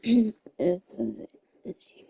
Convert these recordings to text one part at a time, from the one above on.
Let's see.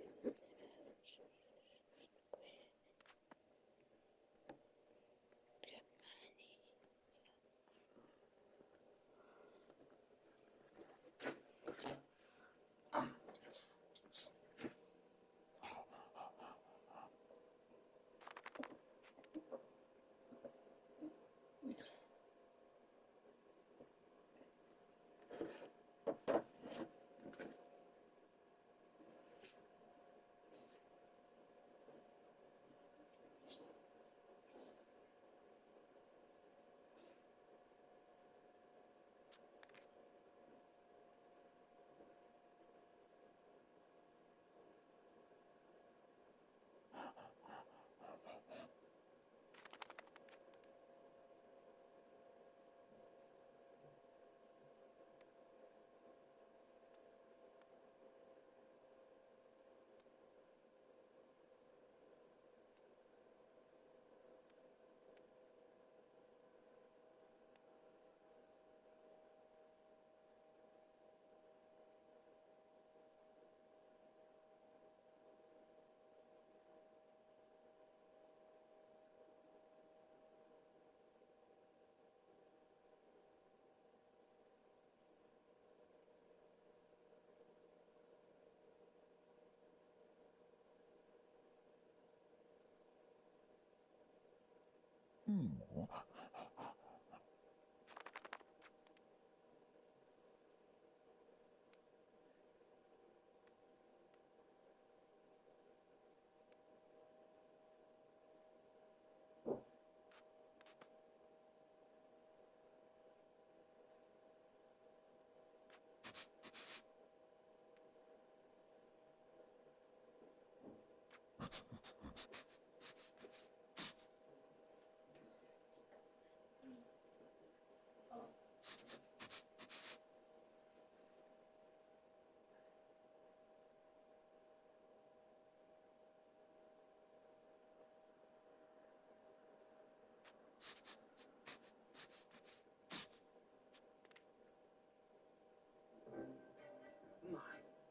My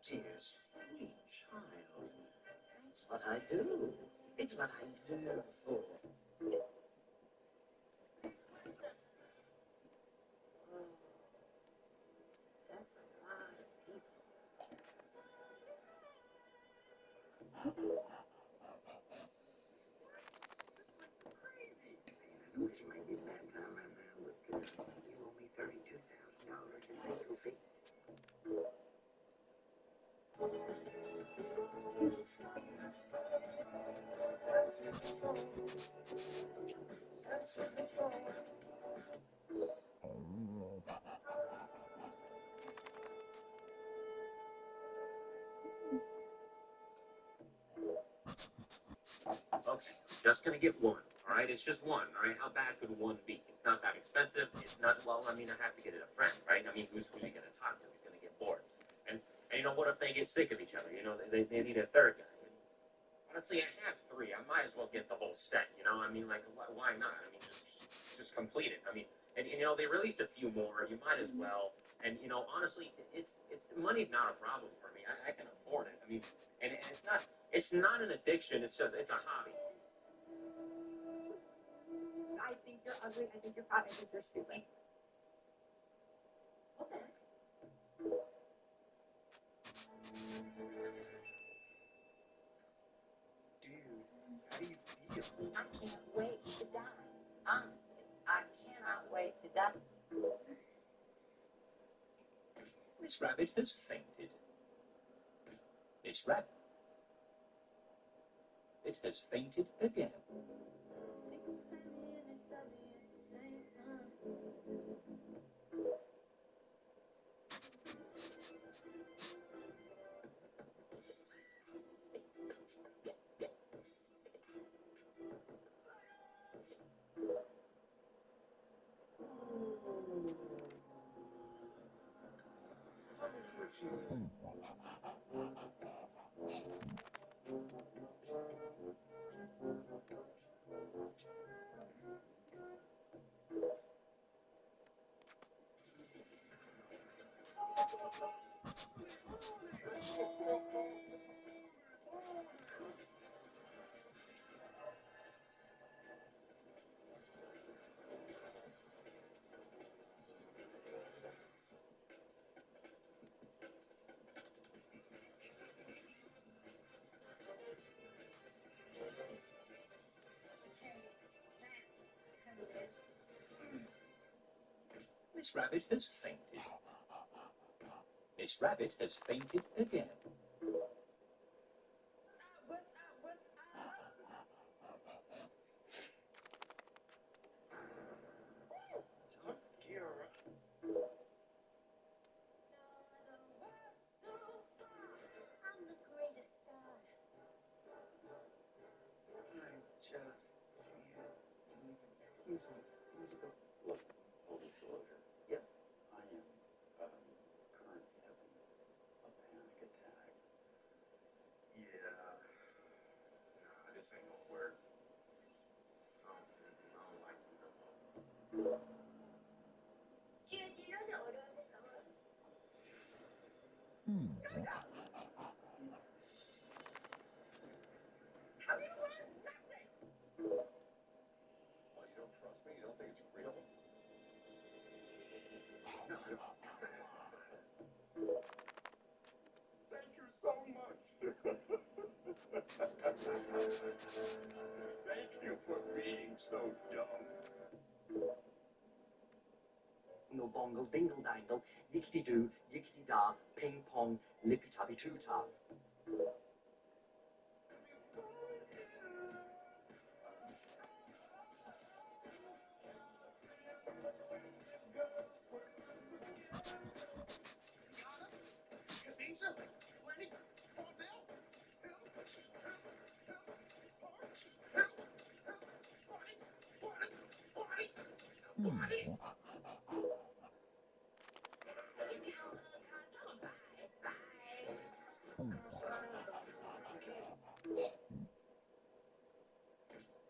dear sweet child, that's what I do. It's what I live for. Oh, that's a lot of people. I know she might be mad that I'm around, but you owe me $32,000 in legal fee. That's it. That's it. Okay, just gonna get one. All right, it's just one. All right, how bad could one be? It's not that expensive. It's not. Well, I mean, I have to get it a friend, right? I mean, who's he gonna talk to? He's gonna get bored. And you know, what if they get sick of each other? You know, they need a third guy. And honestly, I have three. I might as well get the whole set. You know, I mean, like, why not? I mean, just complete it. I mean, and you know, they released a few more. You might as well. And you know, honestly, it's money's not a problem for me. I can afford it. I mean, and it's not an addiction. It's a hobby. I think you're ugly. I think you're fat. I think you're stupid. Okay. Dude, how do you feel? I can't wait to die. Honestly, I cannot wait to die. Miss Rabbit has fainted. Miss Rabbit, it has fainted again. Miss Rabbit has fainted. Miss Rabbit has fainted again. I'm the greatest star. Excuse me. Look, full disclosure. Yep. I am currently having a panic attack. Yeah. Nah, this ain't gonna work. I don't like it no more. Do you know the order of the songs? How do you learn nothing? Oh, you don't trust me? You don't think it's real? No, I don't. Thank you so much. Thank you for being so dumb. No bongle dingle dangle, yickety doo, yickety da, ping pong, lippy tappy troo tap.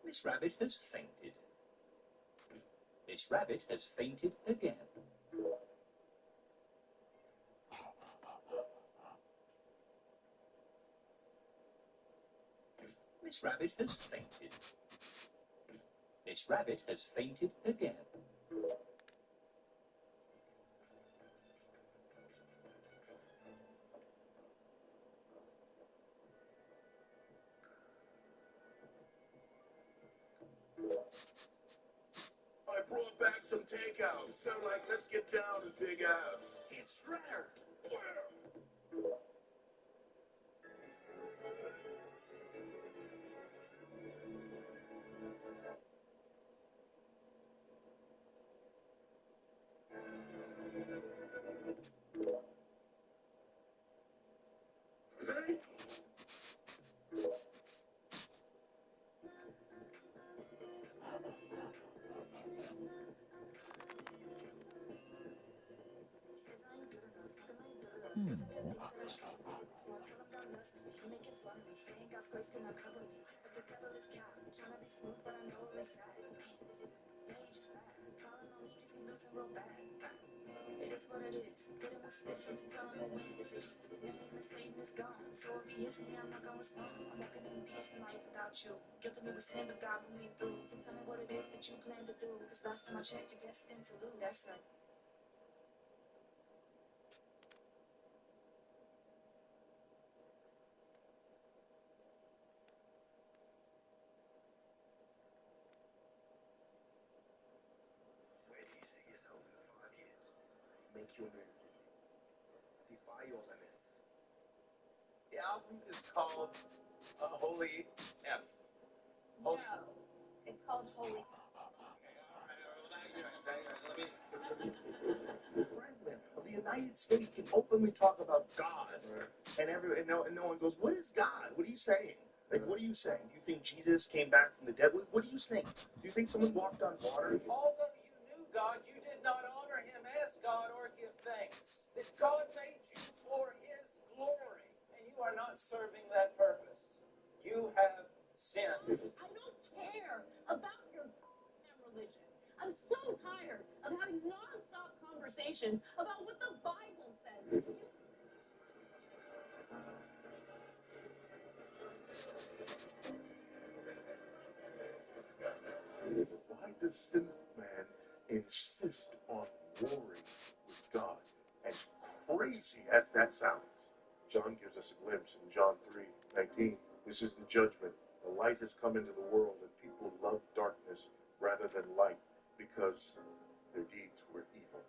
Miss Rabbit has fainted. Miss Rabbit has fainted again. Miss Rabbit has fainted. Miss Rabbit has fainted again. I brought back some takeout. So, let's get down and dig out. It's Shredder! Where do you see yourself in 5 years? Make your move. Defy your limits. The album is called Holy F. No, it's called Holy. The president of the United States can openly talk about God, and no one goes, "What is God? What are you saying? Like, what are you saying? Do you think Jesus came back from the dead? What do you think? Do you think someone walked on water?" Although you knew God, you did not honor him as God or give thanks. That God made you for his glory, and you are not serving that purpose. You have sinned. I don't care about your religion. I'm so tired of having non-stop conversations about what the Bible says. the sinful man insist on warring with God. As crazy as that sounds, John gives us a glimpse in John 3:19. This is the judgment. The light has come into the world, and people love darkness rather than light because their deeds were evil.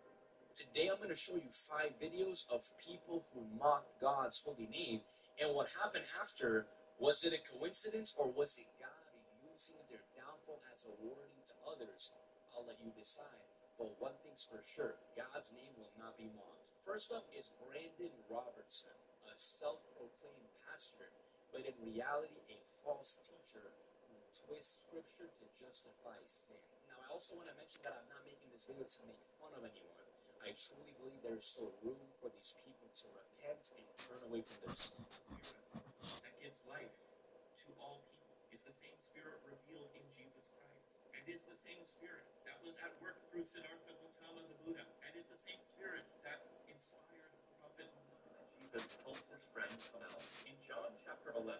Today I'm going to show you 5 videos of people who mocked God's holy name, and what happened after. Was it a coincidence, or was it God using their downfall as a warning to others? I'll let you decide. But one thing's for sure, God's name will not be mocked. First up is Brandon Robertson, a self-proclaimed pastor, but in reality a false teacher who twists scripture to justify sin. Now I also want to mention that I'm not making this video to make fun of anyone. I truly believe there is still room for these people to repent and turn away from their sin. That gives life to all people is the same Spirit revealed in Jesus Christ, and is the same Spirit that was at work through Siddhartha Gautama the Buddha, and is the same Spirit that inspired Prophet Muhammad. Jesus told his friend come out. In John chapter 11,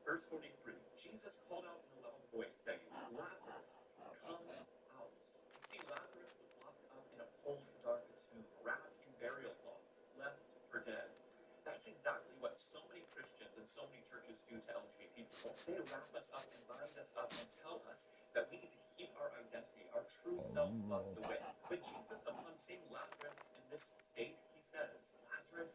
verse 43, Jesus called out in a loud voice, saying, Lazarus, come out. You see, Lazarus was locked up in a cold, dark tomb, wrapped in burial cloths, left for dead. That's exactly what so many Christians and so many churches do to LGBT people. They wrap us up and bind us up and tell us that we need to keep our identity, our true self locked away. But Jesus, upon seeing Lazarus in this state, he says, Lazarus,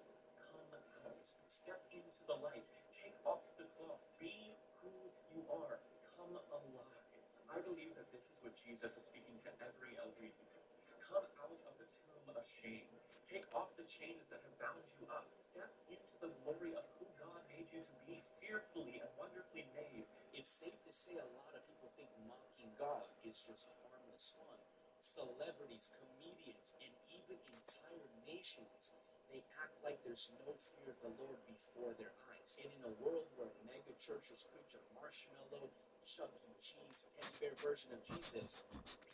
come out. Step into the light. Take off the cloth. Be who you are. Come alive. I believe that this is what Jesus is speaking to every LGBT person. Come out of the tomb of shame. Take off the chains that have bound you up. Step into the glory of who God made you to be, fearfully and wonderfully made. It's safe to say a lot of people think mocking God is just harmless fun. Celebrities, comedians, and even entire nations, they act like there's no fear of the Lord before their eyes. And in a world where mega churches preach a marshmallow, Chuck E. Cheese, teddy bear version of Jesus,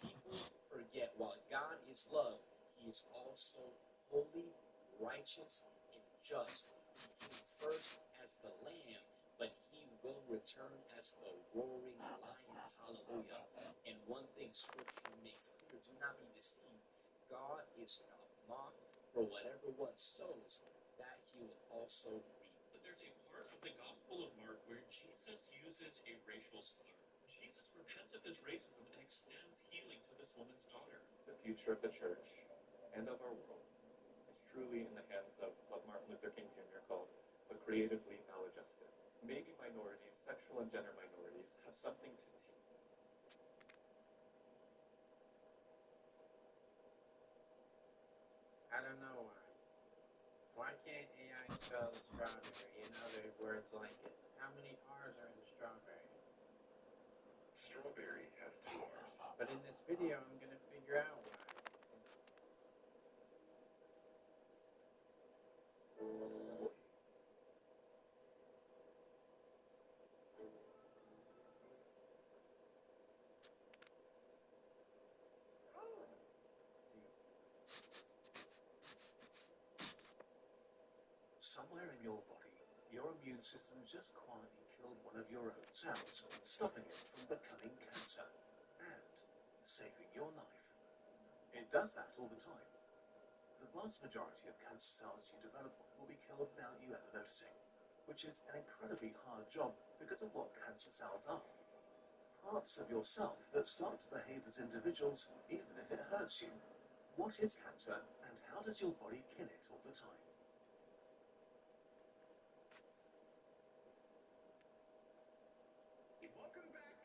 people forget while God is love, He is also holy, righteous, and just. He came first as the lamb, but He will return as the roaring lion. Hallelujah. And one thing Scripture makes clear, do not be deceived. God is not mocked, for whatever one sows, that he will also reap. But there's a part of the Gospel of Mark where Jesus uses a racial slur. Jesus repents of his racism and extends healing to this woman's daughter. The future of the church and of our world is truly in the hands of what Martin Luther King Jr. called the creatively maladjusted. Maybe minorities, sexual and gender minorities, have something to teach. I don't know why. Why can't AI spell strawberry and other words like it? How many R's are in strawberry? Strawberry has 2 R's. But in this video, I'm going to figure out why. Somewhere in your body, your immune system just quietly killed one of your own cells, stopping it from becoming cancer and saving your life. It does that all the time. The vast majority of cancer cells you develop will be killed without you ever noticing, which is an incredibly hard job because of what cancer cells are. Parts of yourself that start to behave as individuals even if it hurts you. What is cancer, and how does your body kill it all the time? Welcome back.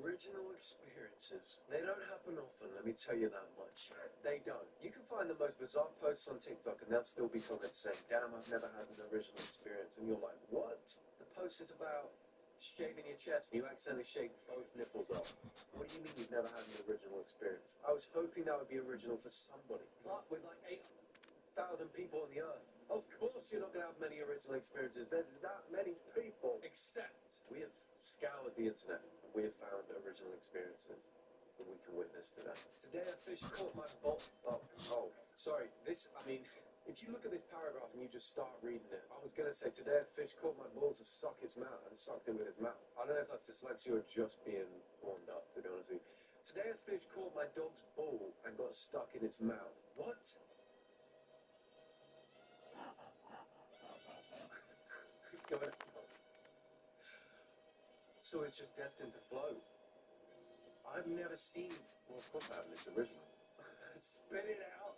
Original experiences. They don't happen often, let me tell you that much. They don't. You can find the most bizarre posts on TikTok and they'll still be comments saying, damn, I've never had an original experience. And you're like, what? The post is about shaving your chest and you accidentally shave both nipples off. What do you mean you've never had an original experience? I was hoping that would be original for somebody. But with like 8,000 people on the earth, of course you're not going to have many original experiences. There's that many people. Except we have scoured the internet and we have found original experiences that we can witness today. Today a fish caught my ball. Oh, sorry. If you look at this paragraph and you just start reading it, I was going to say, today a fish caught my balls and sucked his mouth and sucked it with his mouth. I don't know if that's dyslexia or just being horned up, to be honest with you. Today a fish caught my dog's ball and got stuck in its mouth. What? So it's just destined to flow. I've never seen. Well, of course I haven't. It's original. Spit it out.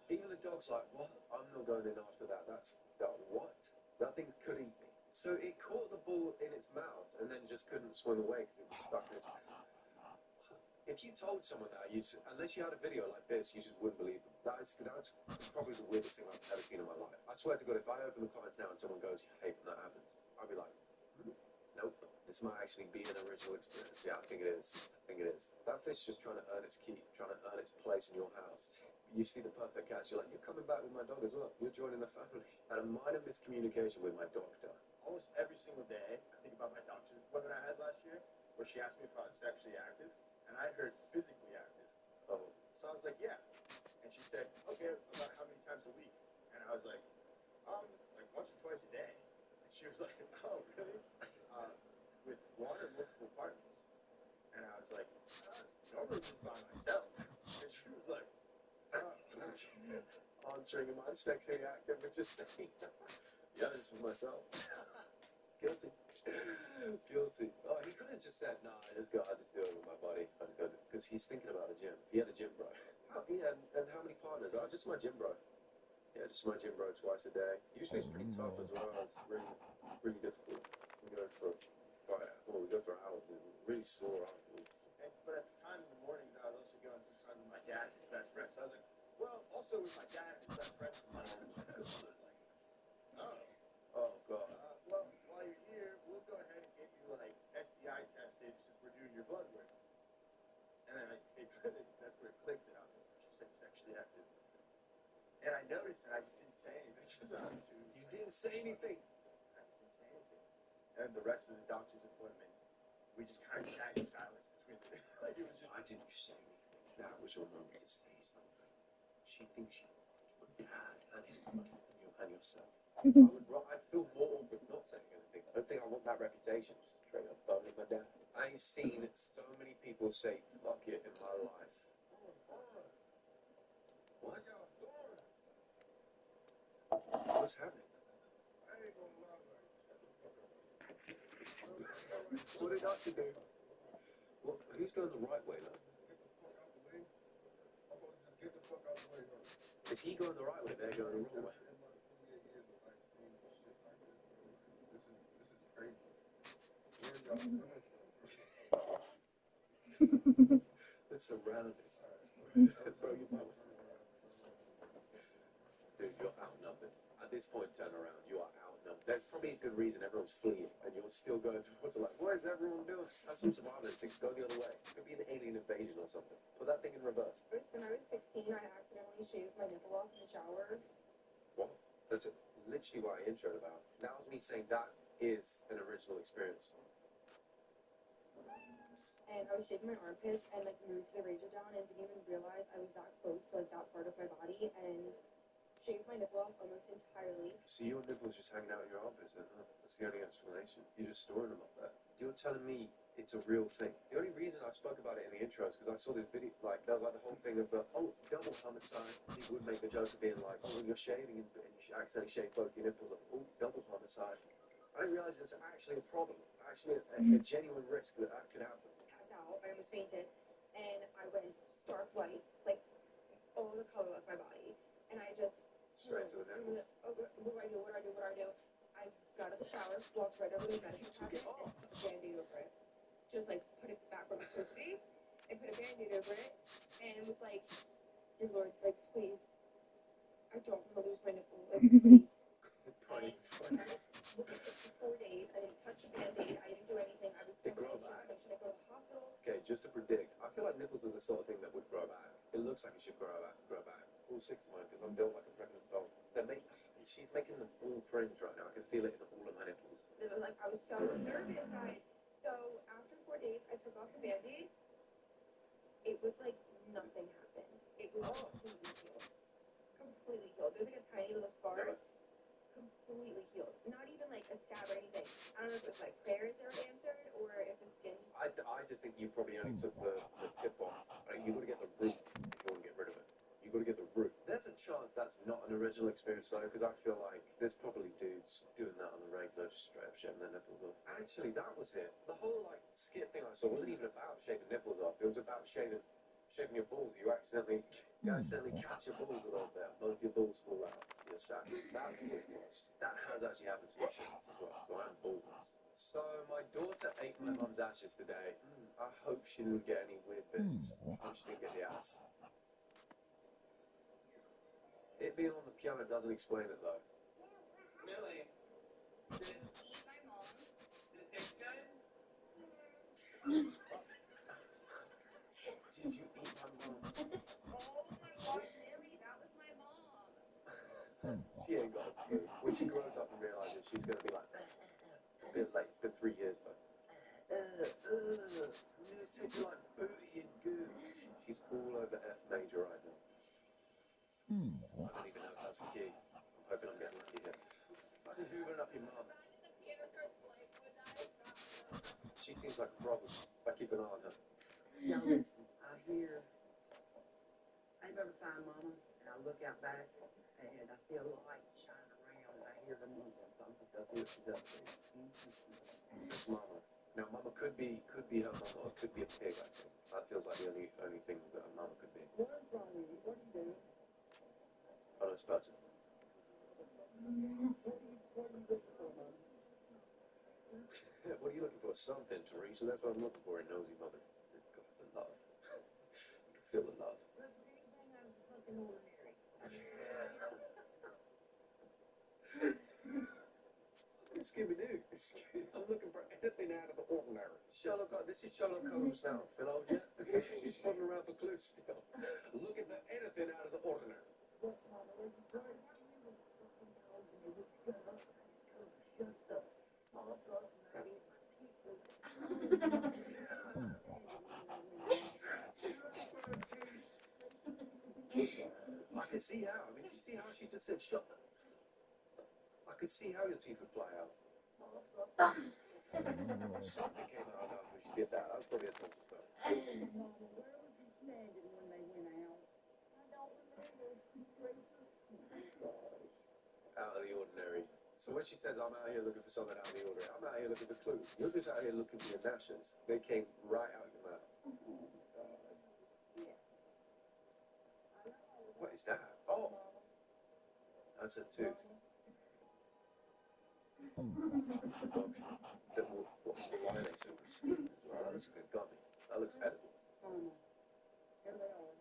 Even the dog's like, what? I'm not going in after that. That's what? That thing could eat me. So it caught the ball in its mouth and then just couldn't swim away because it was stuck in its mouth. If you told someone that, unless you had a video like this, you just wouldn't believe them. That's probably the weirdest thing I've ever seen in my life. I swear to God, if I open the comments now and someone goes, hey, when that happens, I'd be like, nope, this might actually be an original experience. Yeah, I think it is. That fish just trying to earn its keep, trying to earn its place in your house. You see the perfect catch, you're like, you're coming back with my dog as well. You're joining the family. Had a minor miscommunication with my doctor. Almost every single day, I think about my doctor's appointment I had last year, where she asked me if I was sexually active, and I heard physically active. Oh. So I was like, yeah. And she said, okay, about how many times a week? And I was like once or twice a day. And she was like, oh, really? With one or multiple partners? And I was like, normally just by myself. And she was like, answering, am I sexually active, but just saying, yeah, it's for myself. Guilty. Oh, he could have just said, no, I just do it with my body. I just go, because he's thinking about the gym. He had a gym bro. Yeah, and how many partners? Oh, just my gym bro. Yeah, just my gym bro twice a day. Usually it's pretty tough as well. It's really difficult. We go for hours and really sore afterwards. But at the time in the mornings, I was also going sometimes with my dad and his best friend. So I was like, well, also with my dad and his best friend. I was like, Oh God. Well, while you're here, we'll go ahead and get you like STI tested since we're doing your blood work. And then that's where it clicked that I was like, she said sexually active. And I noticed, and I just didn't say anything. You didn't say anything. I just didn't say anything. And the rest of the doctor's appointment, we just kind of sat in silence between the. Like it was just. Why didn't you say anything? That was your moment to say something. She thinks you your dad and yourself. I'd feel more awkward not saying anything. I don't think I want that reputation. Just straight up boning my dad. I ain't seen so many people say fuck it in my life. What? What's happening? What did Doctor do? Well, who's going the right way though? Is he going the right way? They're going the wrong way. It's surrounded. Bro, you might. Dude, you're outnumbered. At this point, turn around. You are outnumbered. There's probably a good reason everyone's fleeing, and you're still going towards it like, what is everyone doing? Have some survival instincts. Go the other way. It could be an alien invasion or something. Put that thing in reverse. When I was 16, I accidentally shaved my nipple off in the shower. What? That's literally what I introed about. That was me saying that is an original experience. And I was shaving my armpits and like moved the razor down and didn't even realize I was that close to like that part of my body and shaved my nipple off almost entirely. So your nipples just hanging out in your armpits, then, huh? That's the only explanation. You're just storing them up there. You're telling me it's a real thing. The only reason I spoke about it in the intro is because I saw this video, like, that was like the whole thing of the, double homicide. People would make the joke of being like, when you're shaving and you accidentally shave both your nipples, like, double homicide. I didn't realize it's actually a problem, actually a genuine risk that could happen. Out, I almost fainted, and I went stark white, like all the color of my body, and I just straight to the nipple. What do I do? I got out of the shower, walked right over to the medicine cabinet, and put a Band-Aid over it. Just like put it back where it was supposed to be, and put a Band-Aid over it, and was like, dear Lord, like please, I don't want to lose my nipple, like please. Praying. For 4 days, I didn't touch the Band-Aid, I didn't do anything, I was so anxious, like should I go to the hospital? Okay, just to predict, I feel like nipples are the sort of thing that would grow back. It looks like it should grow back. All 6 of mine, because I'm built like a pregnant dog. She's making them all cringe right now. I can feel it in all of my nipples. Like, I was so nervous, guys. So, after 4 days, I took off the Band-Aid. It was like nothing happened. It was completely healed. completely healed. There's like a tiny little scar, Never. completely healed. Not even like a scab or anything. I don't know if it's like prayers that were answered or if the skin. I just think you probably only took the tip off. Right? You got to get the root if you want to get rid of it. You got to get the root. There's a chance that's not an original experience though, because I feel like there's probably dudes doing that on the regular, just straight up shaving their nipples off. Actually, that was it. The whole like skit thing I saw wasn't even about shaving nipples off. It was about shaving your balls. You accidentally catch your balls a little bit. Both your balls fall out. Your sack. That's what it was. That has actually happened to me since as well. So I'm ballless. So my daughter ate my mum's ashes today. I hope she didn't get any weird bits. I hope she didn't get the ass. It being on the piano doesn't explain it though. Millie, did it taste good? Did you eat my mum? Oh my god, Millie, that was my mom. She ain't got a clue. When she grows up and realizes she's gonna be like, it's a bit late. It's been 3 years though. It tastes like booty and gooch. She's all over F major right now. I don't even know if that's a key. I'm hoping I'm getting lucky here. Imagine hoovering up your mum. She seems like a problem. I keep an eye on her. Now listen, I hear, I never find Mama, and I look out back, and I see a light shining around, and I hear her moving, so I'm just gonna see what she's up to. It's Mama. Now, Mama could be her mama, or could be a pig, I think. That feels like the only things that a mama could be. What is wrong with you? What are you doing? Honest person. What are you looking for? Something, Teresa. That's what I'm looking for, a nosy mother. God, the love. You can feel the love. Scooby-Doo. I'm looking for anything out of the ordinary. Sherlock, this is Sherlock Holmes now, Phil, yeah? He's running around for clues still. Looking for anything out of the ordinary. I can see how. I mean, you see how she just said, shut up. I could see how your teeth would fly out. Something came out of her when she did that. That was probably a tonsil stone. Out of the ordinary. So when she says, I'm out here looking for something out of the ordinary, I'm out here looking for clues. You're just out here looking for your dashes. They came right out of your mouth. What is that? Oh! That's a tooth. It's a dog that will violate super skin. Well, that looks like a gummy. That looks edible. Here they are.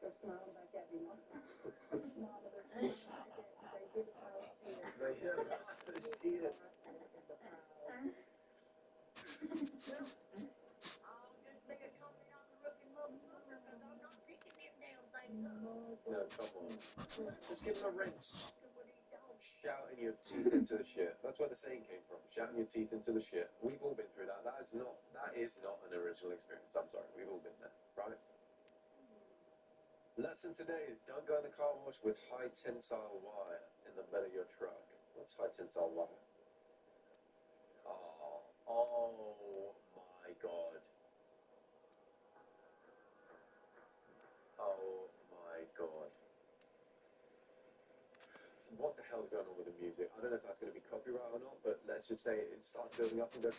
They're smiling back at me. They have shit. No, come on. Just give them a rinse. Shouting your teeth into the shit. That's where the saying came from. Shouting your teeth into the shit. We've all been through that. That is not an original experience. I'm sorry. We've all been there, right? Lesson today is don't go in the car wash with high tensile wire in the bed of your truck. What's high tensile wire? Oh my god. Oh my god. What the hell's going on with the music? I don't know if that's going to be copyright or not, but let's just say it starts building up and goes.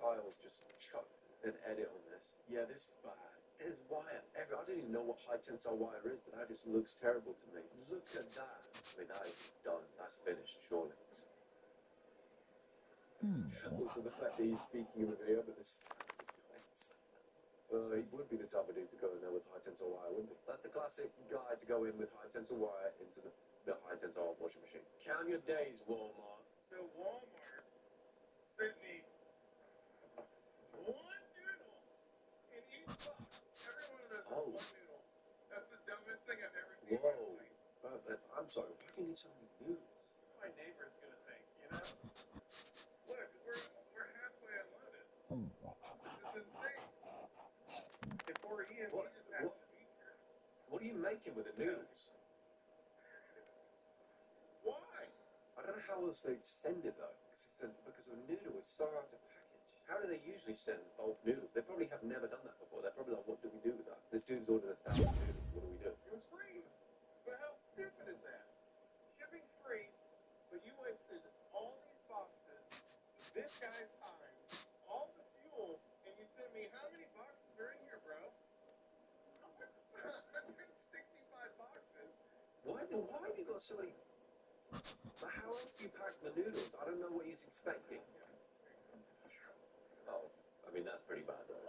Kyle's just chucked an edit on this. Yeah, this is bad. There's wire everywhere. I don't even know what high tensile wire is, but that just looks terrible to me. Look at that. I mean, that is done. That's finished, surely. Also, the fact that he's speaking in the video, but this. He would be the type of dude to go in there with high tensile wire, wouldn't he? That's the classic guy to go in with high tensile wire into the high tensile washing machine. Count your days, Walmart. So Walmart sent me one noodle in each box. Every one of those is one noodle. That's the dumbest thing I've ever seen. Whoa. I'm sorry, why do you need so many noodles? My neighbor's gonna think, you know? Look, we're halfway unloaded. This is insane. And poor Ian, he just has to be here. What are you making with the noodles? Why? I don't know how else they'd send it though, because a noodle is so hard to package. How do they usually send bulk noodles? They probably have never done that before. They're probably like, what do we do with that? This dude's ordered 1,000 noodles. What do we do? It was free. But how stupid is that? Shipping's free, but you wasted all these boxes, this guy's time, all the fuel, and you sent me how many boxes are in here, bro? 165 boxes. Why have you got so many? But how else do you pack the noodles? I don't know what he's expecting. Oh, I mean, that's pretty bad though.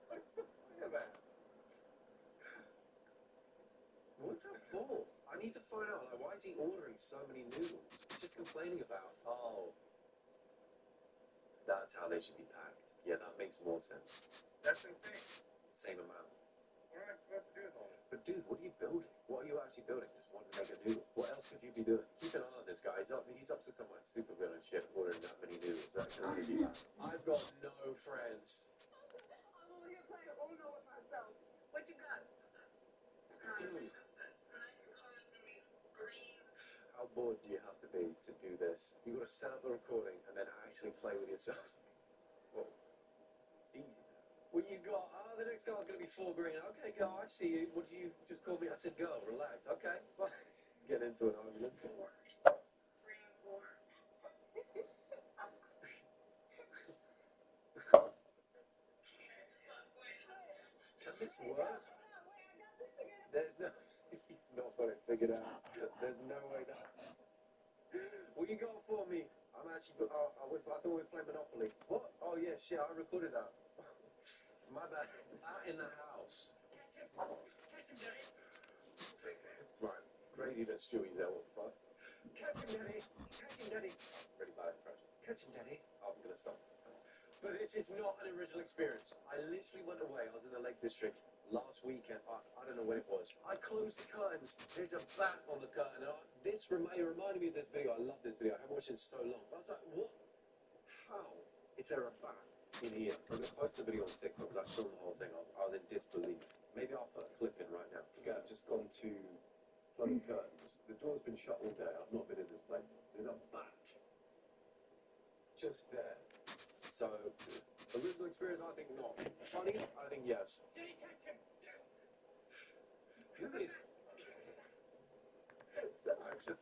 What's the point of that? What's that for? I need to find out, like, why is he ordering so many noodles? He's just complaining about, oh, that's how they should be packed. Yeah, that makes more sense. That's insane. Same amount. What am I supposed to do with all this? But dude, what are you building? What are you actually building? Just want to make a noodle. What else could you be doing? Keep an eye on this guy. He's up to some like super villain shit, ordering that many noodles. That can only be bad. I've got no friends. I'm only gonna play Uno with myself. What you got? How bored do you have to be to do this? You've got to set up the recording and then actually play with yourself. Whoa. Easy. What you got? Oh, the next guy's going to be 4 green. Okay, girl, I see you. What did you just call me? I said girl, relax. Okay, fine. Get into an argument. Can this work? There's no... You've not got it figured out. There's no way that... What you got for me? I'm actually... I thought we were playing Monopoly. What? Oh, yeah, shit, I recorded that. My bad. Out in the house. Right. Crazy that Stewie's there, what the fuck? Catch him, Daddy! Catch him, Daddy! Really bad impression. Catch him, Daddy! Oh, I'm gonna stop. But this is not an original experience. I literally went away. I was in the Lake District last weekend. I don't know when it was. I closed the curtains. There's a bat on the curtain. And it reminded me of this video. I love this video. I haven't watched it in so long. But I was like, what? How is there a bat in here? I'm going to post the video on TikTok because I filmed the whole thing. I was in disbelief. Maybe I'll put a clip in right now. Okay, I've just gone to plug the curtains. The door's been shut all day. I've not been in this place. There's a bat just there. So, original experience, I think not. Funny, I think yes. Who is... It's that accent.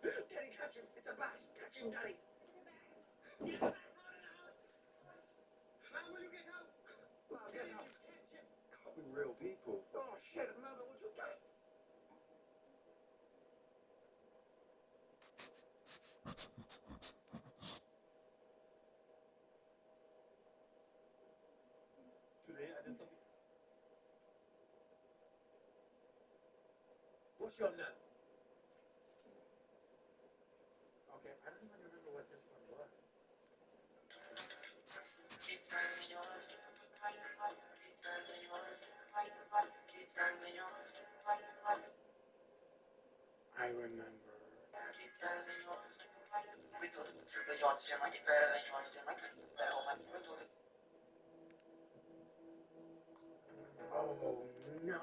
Daddy, catch him! It's a bat! Catch him, Daddy! Mom, will you get out? Mom, get out! Can't be real people. Oh shit, Mama, would you get? Today I did something. What's your name? Okay, I don't even remember what this one was. I remember. Oh no.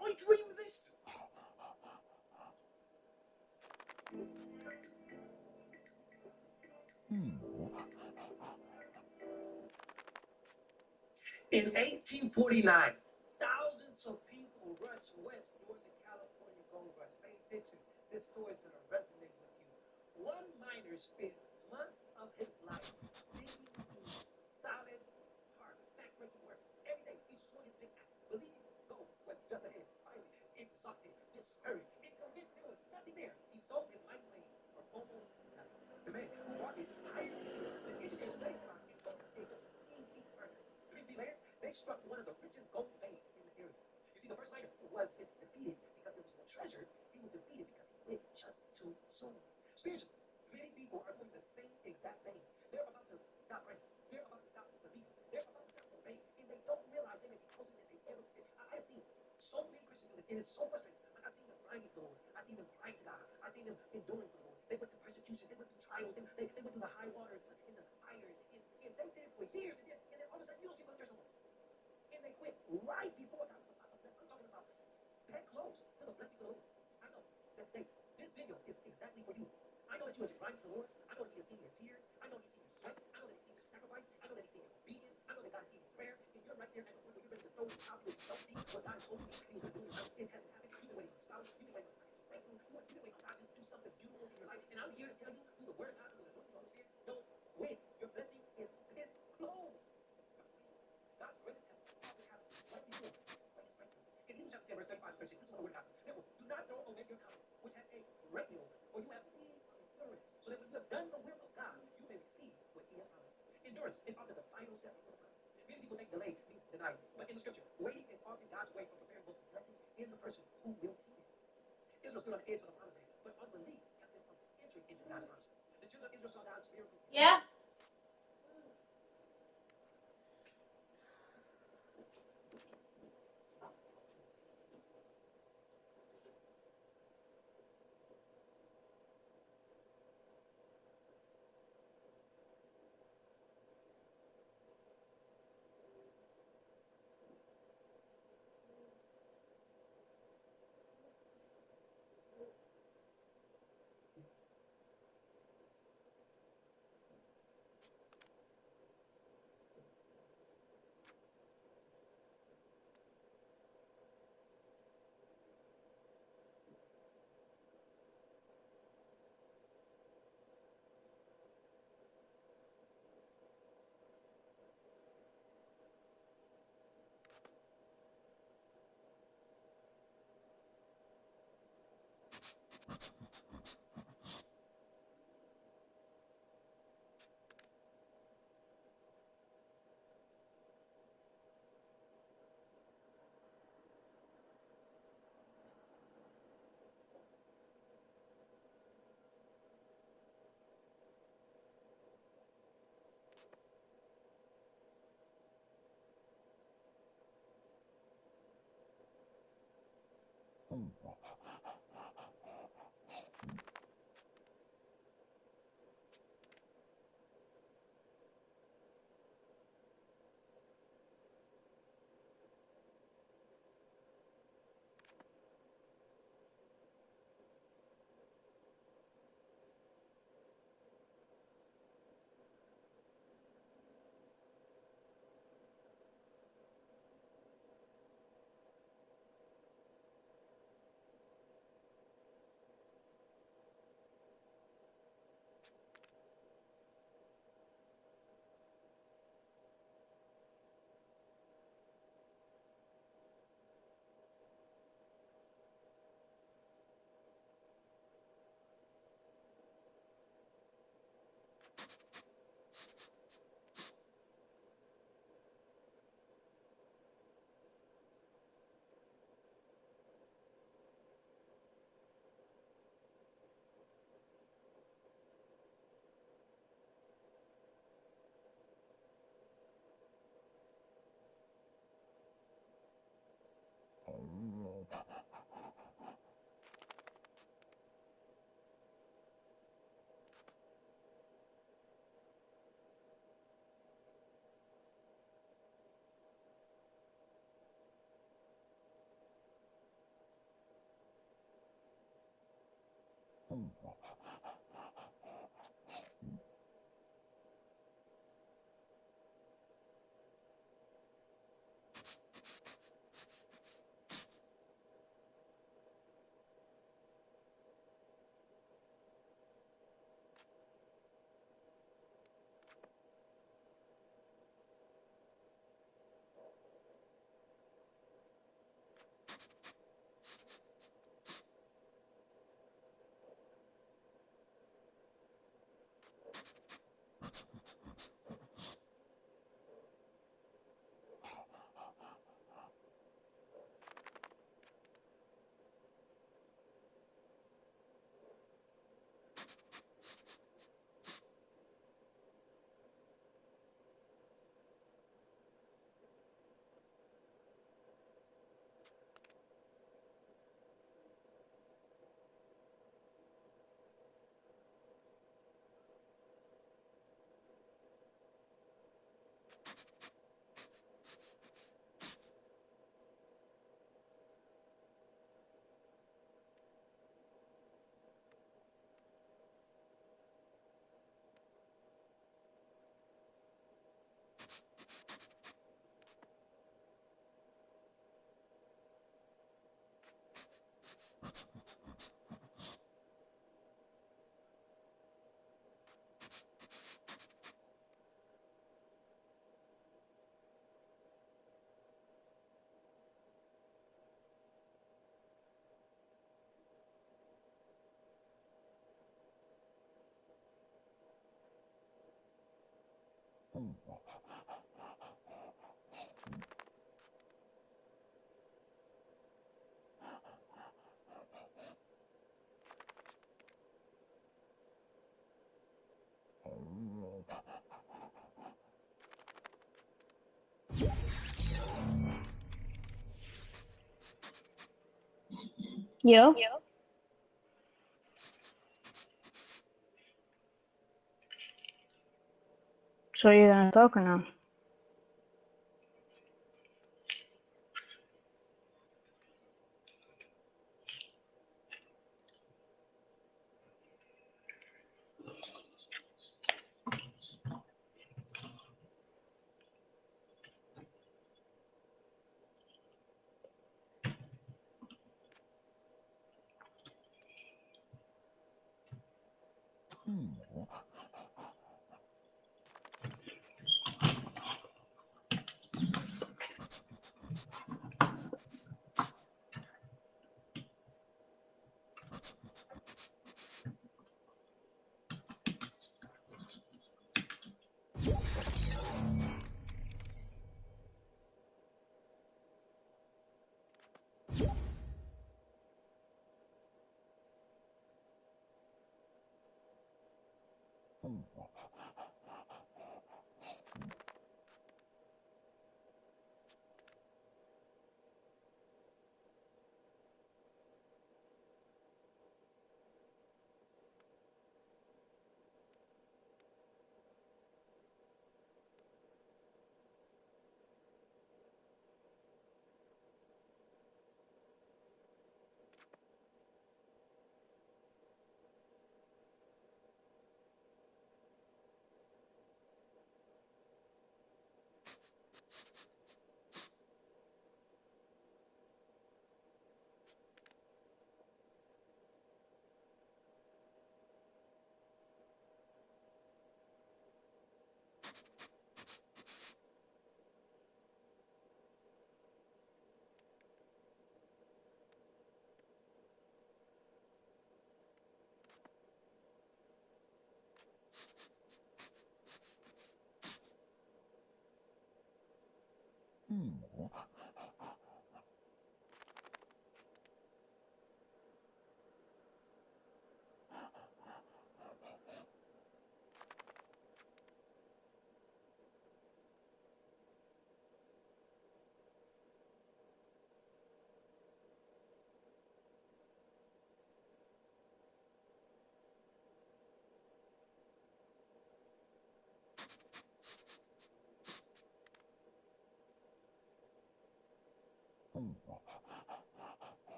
I dreamed this. In 1849, thousands of people rushed west during the California Gold Rush. Pay attention, this story is going to resonate with you. One miner spent months of his life digging through solid, hard, backbreaking work. Every day he swung his big axe, believing gold was just ahead. Finally, exhausted, discouraged, and convinced there was nothing there, he sold his mining claim for almost nothing. The man who bought it hired engineers. The engineers studied the rock and told him it just 15 feet further. 3 feet later, they struck one of the richest gold veins in the area. You see, the first miner wasn't defeated because there was no treasure. He was defeated because he quit just too soon. Spiritually, many people are doing the same exact thing. They're about to stop praying. They're about to stop believing. They're about to stop obeying. And they don't realize they may be closer than they ever did. I've seen so many Christians do this, and it's so frustrating. Like, I've seen them grinding for the Lord. I've seen them crying to God. I've seen them enduring for the Lord. They went through persecution. They went through trials. They went through the high waters in the fire. And they did it for years. And then all of a sudden, you don't see them in church no more. And they quit right before God was about to bless. I'm talking about pay close to the blessings of the Lord. I know that today, this video is exactly for you. I know that you have been grinding for the Lord. I know that He has seen your tears. I know He's seen your sweat. I know that He's seen your sacrifice. I know that He's seen your obedience. I know that God has seen your prayer. And you're right there at the point where you're ready to throw in the towel because you don't see what God has told you and you're doing right. It hasn't happened. You've been waiting on a spouse. You've been waiting on a financial breakthrough. You've been waiting on God to do something beautiful in your life. And I'm here to tell you through the Word of God, through the anointing of the Holy Spirit, don't quit. Your blessing is this close. God's greatest test is often happens right before the greatest breakthrough. In Hebrews chapter 10, verse 35 and 36, this is what the Word of God says. Therefore, do not throw away your confidence, which has a great reward, for you have need of endurance, so that when you have done the will of God, you may receive what He has promised. Endurance is often the final step before the promise. Many people think delay means denial, but in the Scripture, waiting is often God's way of preparing both the blessing and the person who will receive it. Israel stood on the edge of the promised land, but unbelief kept them from entering into God's promises. The children of Israel saw God's miracles. Yeah. Yo. So you're gonna talk or no?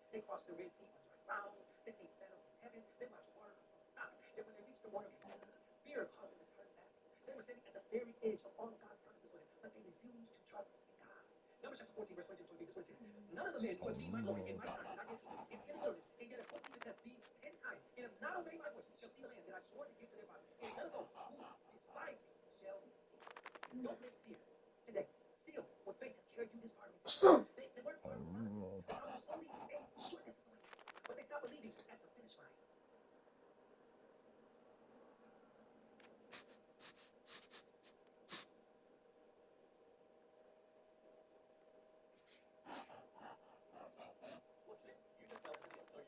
They crossed the Red Sea on dry ground. Then they fell from heaven. They watched water from out. And when they reached the water, fear caused them to turn back. They were standing at the very edge of all of God's purposes for them, but they refused to trust in God. Numbers chapter 14, verse 22 to 23, this is what it says. None of the men who have seen my glory in my time did I get in any wilderness, and yet have opened the test these 10 times, and have not obeyed my voice, shall see the land that I swore to give to their fathers. And none of those who despise me shall see it. Don't live fear today. Still, what faith has carried you this far, they weren't far from promises. The promise was only a short distance away, but they stopped believing at the finish line. Watch this. You just fell into the ocean.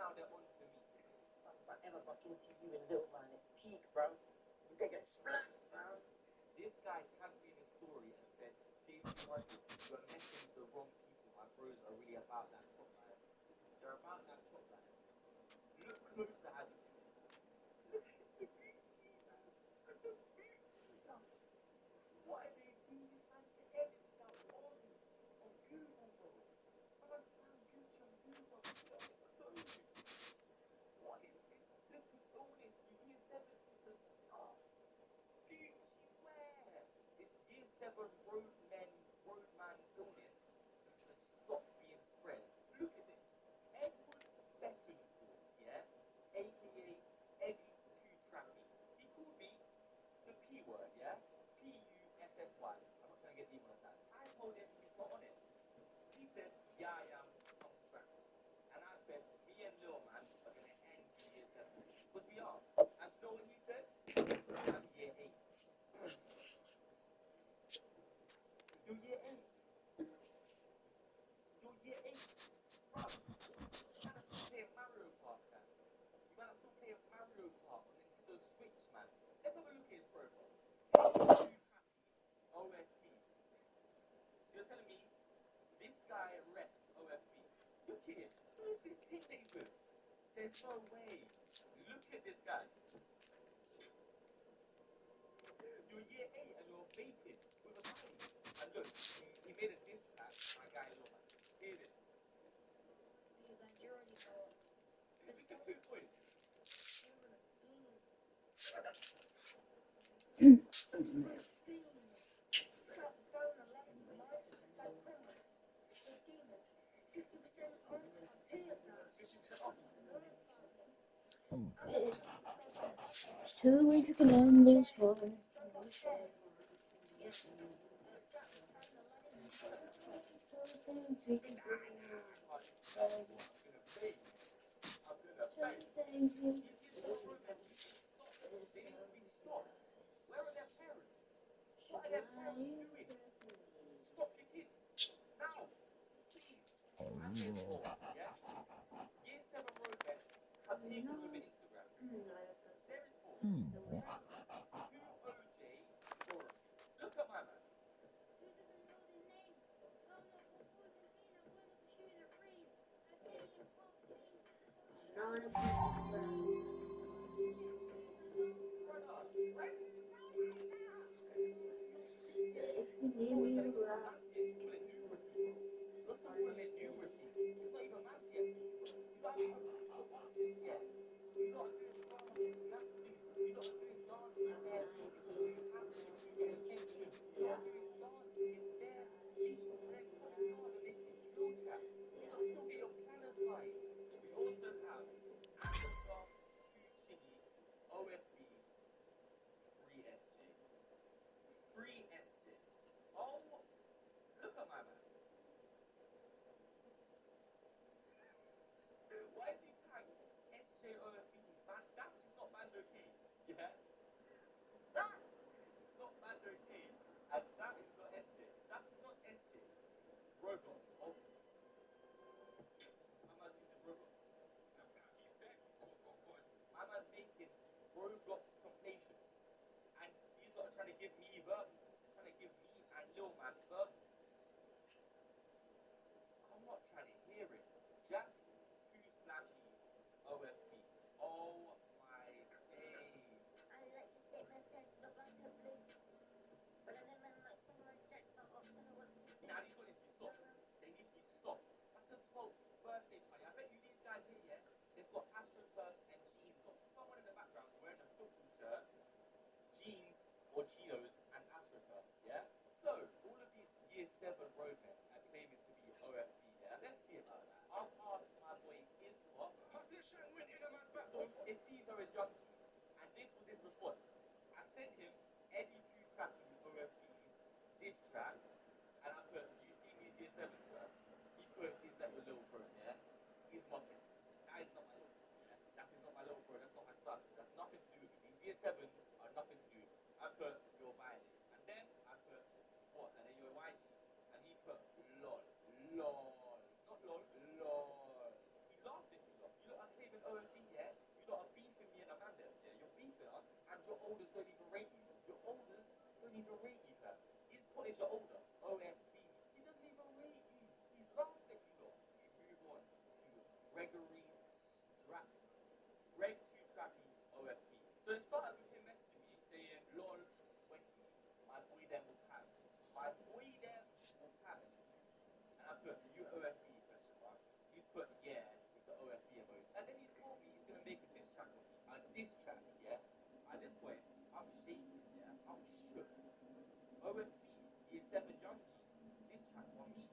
now they're on to me. If I ever buck into you and little man, it's peak, bro. You get splat, man. This guy tagged me in his story and said, James Martin, you're messing with the wrong people. My bros are really about that top life. They're about that top life. Look closer, have you seen it? Look at the Gucci, man. Look at the Gucci stuff. What are they doing, man, to edit stuff on Google, bro? Man, I found Gucci on Google. Look at the clothes. What is this? Look at all this. You year 7 people stuff. Gucci wear. This year 7 roadman illness needs to stop being spread. Look at this. Edward Bettencourt, yeah? AKA Eddie Kutrapi. He called me the P word, yeah? P-U-S-S-Y. I'm not trying to get demonetized. I told him he's not on it. He said, yeah, I am. I'm scrapping. And I said, me and Lil Man are going to end year 7. Because we are. And you know what he said? I'm year 8. You're year 8. You're year 8. Bruh, you man are still playing Mario Kart, man. You man are still playing Mario Kart on Nintendo Switch, man. Let's have a look at his profile. OFB. So you're telling me this guy reps OFB? You're kidding. Who is this teenager? There's no way. Look at this guy. You're year 8 and you're vaping with a Gummy. And look, he made a diss track to my guy Lil Man. Hear this. Listen to his voice. Two weeks can end this war. I'm gonna bang. These roadmen need to be stopped. They need to be stopped. Where are their parents? What are their parents doing? Stop your kids. Now. Please. I'm here for, yeah? Year 7 roadmen have taken over Instagram. There is for. 2OJ Forum. Look at my man. You're still calling it numeracy. It's not even maths yet, P. You don't have your optics yet. You lot are doing dances. You lot are doing dances there, P, because you have to get attention. You lot are doing dances there, P, and then talking hard and making drill tracks. You lot still get your planners signed. We also have Africa, Chili, OFB, Free SJ. Free SJ. Oh, look at my man. Why is he tagged SJOFB? Man, that is not Mando K. Yeah? That is not Mando K. And that is not SJ. That is not SJ. Roblox. Oh. My man's using Roblox. My man's making Roblox compilations. And these lot are trying to give me verbal. They're trying to give me and Lil Man verbal. I'm not trying to hear it. Jack 2/E OFB. Oh my days. I like to take my time to look like a blue. But I never like someone jack that up and I want Now these got to be stopped. They need to be stopped. That's a 12th birthday party. I bet you these guys here, yeah, they've got AstroTurf and jeans on. Someone in the background wearing a football shirt, jeans or chinos and AstroTurf, yeah? So, all of these year 7 roadmen are claiming to be OFB, yeah? Let's see about that. I'll ask my boy Isma. If these are his young keys, and this was his response. I sent him Eddie Q Trappy OFB's this track, and I put, you see these year 7s, right? He put, is that your little bro, yeah? He's mocking. That is not my little bro, yeah? That is not my little bro, that's not my son. That's nothing to do with me. These year 7s are nothing to do with me. I put, you're violent. And then I put, what? And then you're YG. And he put, lol. Lol. Not lol, lol. He laughed at you lot. You lot are Gregory Stratton. Greg 2 Trappy OFP. So it started with him messaging me saying, lol, Wenty, my boy them will pattern. My boy them will pattern. And I put, you OFP question mark. He's put, yeah, with the OFP emoji. And then he's told me he's going to make a diss track on me. A diss track, yeah? At this point, I'm shaking, yeah? I'm shook. OFP, year 7 young G, diss track on me.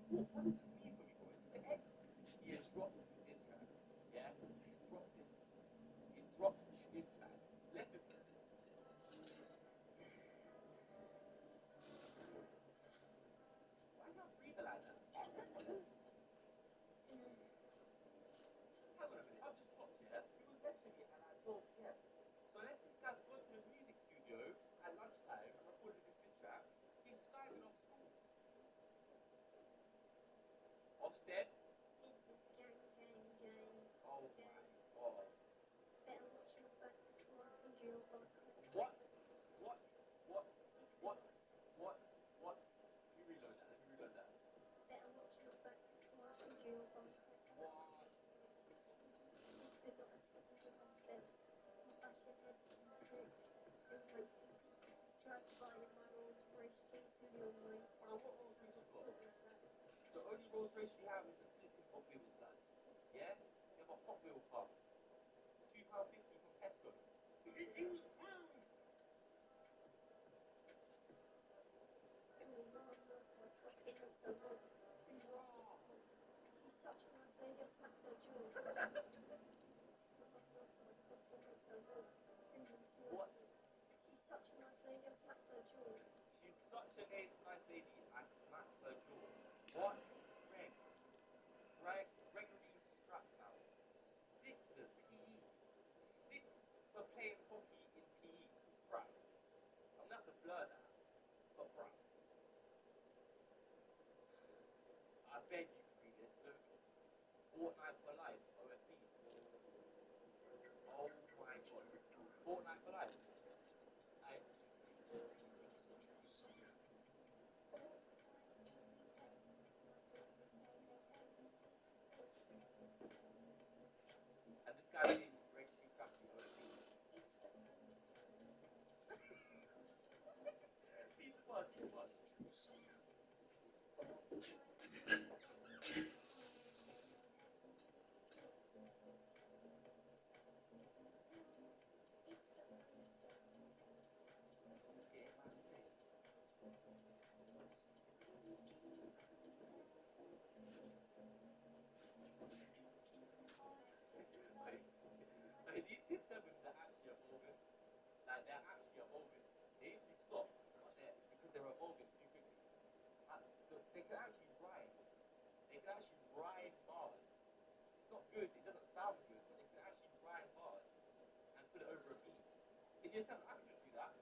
What does this mean for me, bro? Is this the end? He has dropped a diss track, yeah? He's dropped it. He's dropped a diss track. Let's listen to this. Why is my breather like that? Hang on a minute, I've just clocked here. He was messaging me at like 12 p.m. So unless this guy's gone to the music studio at lunchtime and recorded this diss track, he's skiving off school. Ofsted? Business gang, gang, gang. Oh my god. Better watch your back while you're on. What? What? What? What? What? What? Let me reload that. Better watch your back while you're on. What? They've got a second to one bed. Bash your head to the brick. And my teeth. Drive by in my Rolls Royce, chase with your noise. Hold on, what Rolls Royce you got? The only Rolls Royce you have is a flipping Hot Wheels, lad. Yeah? You have a Hot Wheel car. £2.50 from Tesco. It was food! She's such a nice lady, I smacked her jaw. What? She's such a nice lady, I smacked her jaw. She's such a nice lady, I smacked her jaw. What? Gregory Stratton. Stick to the PE. Stick to playing hockey in PE. Bruh. I'm gonna have to blur that. But bruh. I beg you to read this. Look. Fortnite for life. OFP. Oh my god. Fortnite for life. I. And this guy's name is Greg Street Trappy, OFP. He's the boss. Get my face. Like, these year 7s are actually evolving. Like, they're actually evolving. They usually stop, but because they're evolving too quickly. They can actually rhyme. They can actually rhyme bars. It's not good, it doesn't sound good, but they can actually rhyme bars and put it over a beat. In year 7, I couldn't do that.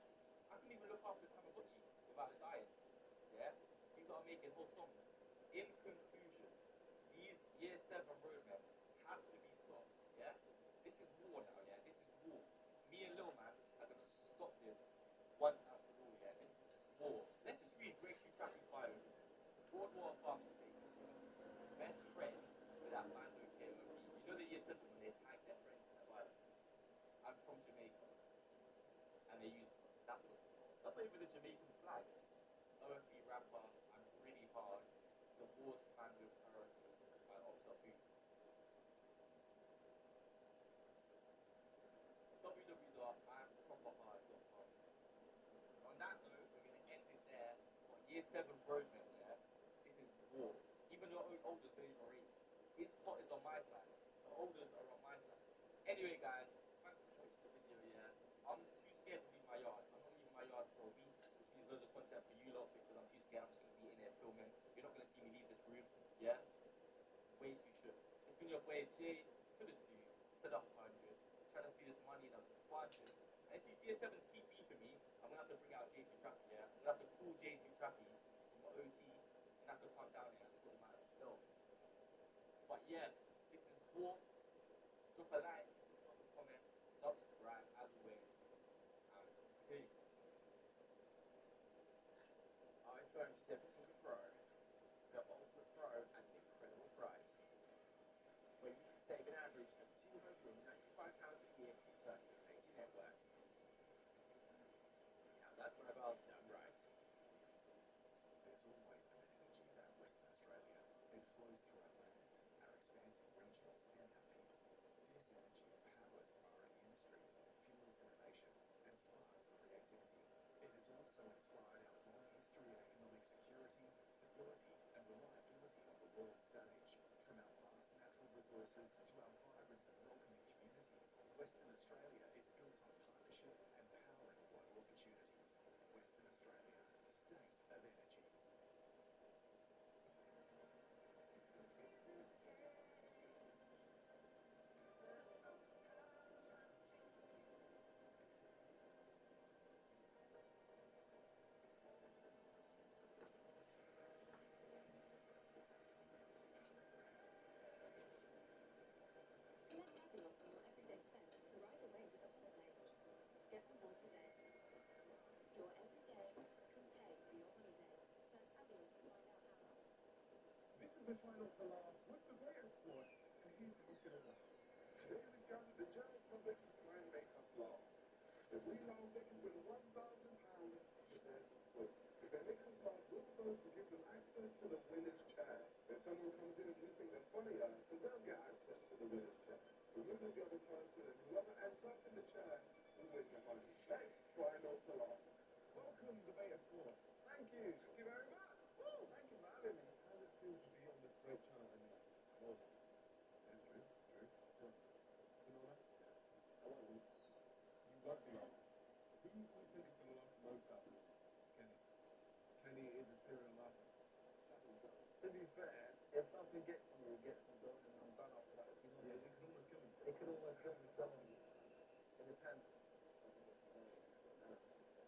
I couldn't even look after Tamagotchi without it dying. Yeah? You gotta make it whole songs. In conclusion, these year 7 roadmen have to be stopped. Yeah? This is war now, yeah? This is war. Me and Lil Man are gonna stop this once and for all, yeah? This is war. Let's just read Breakthrough Trappy's bio. Broadwater Farm State. Best friends with that man who KOP. You know the year 7 when they tag their friends in their bio? I'm from Jamaica. And they use that's not even a Jamaican flag. OFB rapper, I'm really hard. Divorce man with priorities by Opsa Food. www.improperhard.com. On that note, we're going to end it there. On year 7 roadmen, yeah? This is war. Even though olders don't even rate. His pot is on my side. The olders are on my side. Anyway, guys, thanks for watching the video, yeah? I'm too scared to leave my yard. I'm not leaving my yard for a week, which means loads of content for you lot because I'm too scared. I'm just going to be in there filming. You're not going to see me leave this room, yeah? Way too shook. It's been your boy Jay to the 2, to the 100, trying to see this money in abundance. And if these year 7s keep beefing me, I'm going to have to bring out J2 Trappy, yeah? I'm going to have to call J2 Trappy from OT. He's going to have to come down here and sort him out himself. But yeah, this is war. Drop a like, drop a comment, subscribe as always, and peace. iPhone 17 Pro, the ultimate pro at an incredible price. energy powers priority industries, fuels innovation, and sparks creativity. It has also inspired our long history of economic security, stability, and reliability on the world stage. From our vast natural resources to our vibrant and welcoming communities, Western Australia is built on partnership and powering global opportunities. Western Australia, state of energy. Feel happiness in your everyday spend to ride away with a holiday. Get on board today. Your everyday can pay for your holiday. Search Avalon to find out how. This is the try not to laugh with the player squad, and here's who's gonna laugh. Today we come to the Giants public to try and make us laugh. If we laugh, they can win £1,000, but there's a twist. If they make us laugh, we're supposed to give them access to the winner's chair. If someone comes in and we think they're funnier, then they'll get access to the winner's chair. We move the other person, and whoever ends up in the chair will win the money. Let's try not to laugh. Welcome, Debate Squad. Thank you. Thank you very much. Woo! Thank you for having me. How does it feel to be on this great channel anyway? Well, that's true. True. So, you know what? I won't lose. You won't be on. Who do you think is going to laugh most out of this? Kenny. Kenny is a serial laugher. To be fair, if something gets to me, it gets me going, and I'm done after that. You know, yeah, it could almost kill me. It could almost kill me. So, it depends.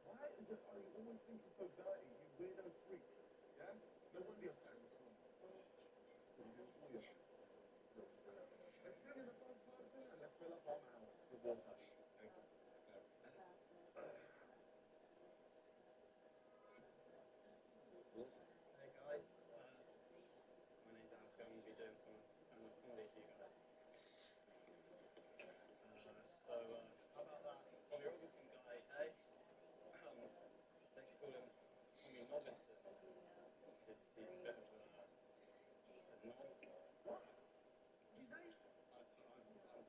Why is it? Are you always thinking so dirty? You weirdo freak. Yeah? No wonder you're sat in the corner. You do all your things. Let's bring in the first person and let's fill up our mouths with water. Thank you. Hey guys, my name's Alfie. I'm going to be doing some stand-up comedy for you guys. How about that Tommy Robinson guy, eh? They call him Tommy Nobbinson because he's a bit of a knob. What? Did you say? I'm slobbing in the emails.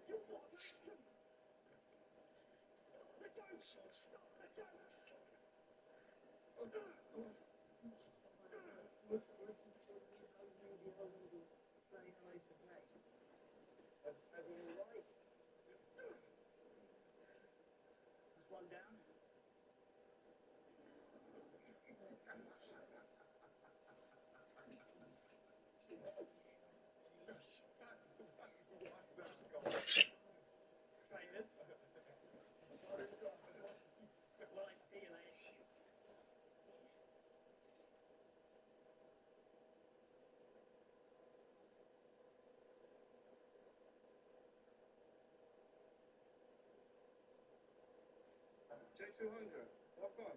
You what? Stop the jokes! Stop the jokes! Everyone all right? Just one down? Trainers? Well, I see you later. J200, what fun?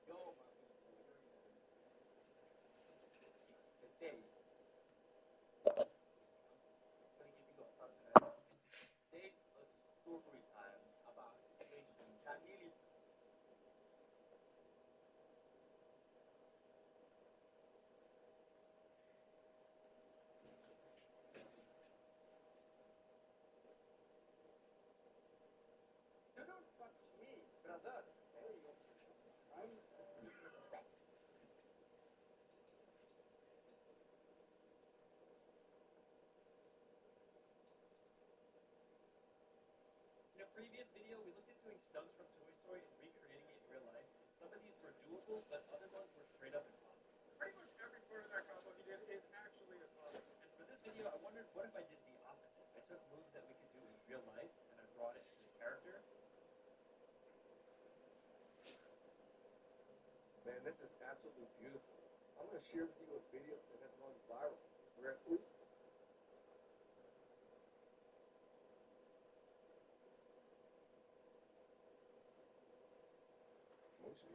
Yo, Dave. There's a story time about a situation that nearly. You don't touch me, brother. Hey, In a previous video, we looked at doing stunts from Toy Story and recreating it in real life, and some of these were doable, but other ones were straight up impossible. Pretty much every part of that combo he did is actually impossible. And for this video, I wondered, what if I did the opposite? I took moves that we could do in real life, and I brought it to the character. Man, this is absolutely beautiful. I'm going to share with you a video that has gone viral. We're at Oop. Mostly.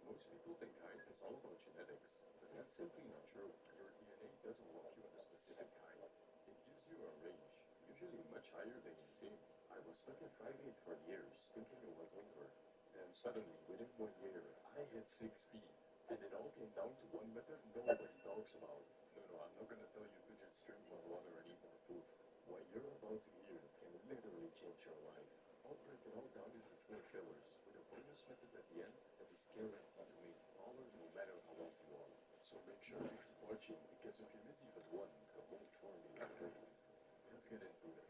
Most people think kindness all about genetics, but that's simply not true. Your DNA doesn't lock you into specific kinds. It gives you a range. You usually much higher than you think. I was stuck at 5'8" for years, thinking it was over. Then suddenly, within 1 year, I hit 6 feet. And it all came down to one method nobody talks about. No, I'm not gonna tell you to just drink more water and eat more food. What you're about to hear can literally change your life. I'll break it all down into 4 pillars, with a bonus method at the end that is guaranteed to make you taller no matter how old you are. So make sure you keep watching, because if you miss even one, the whole formula breaks. Let's get into it.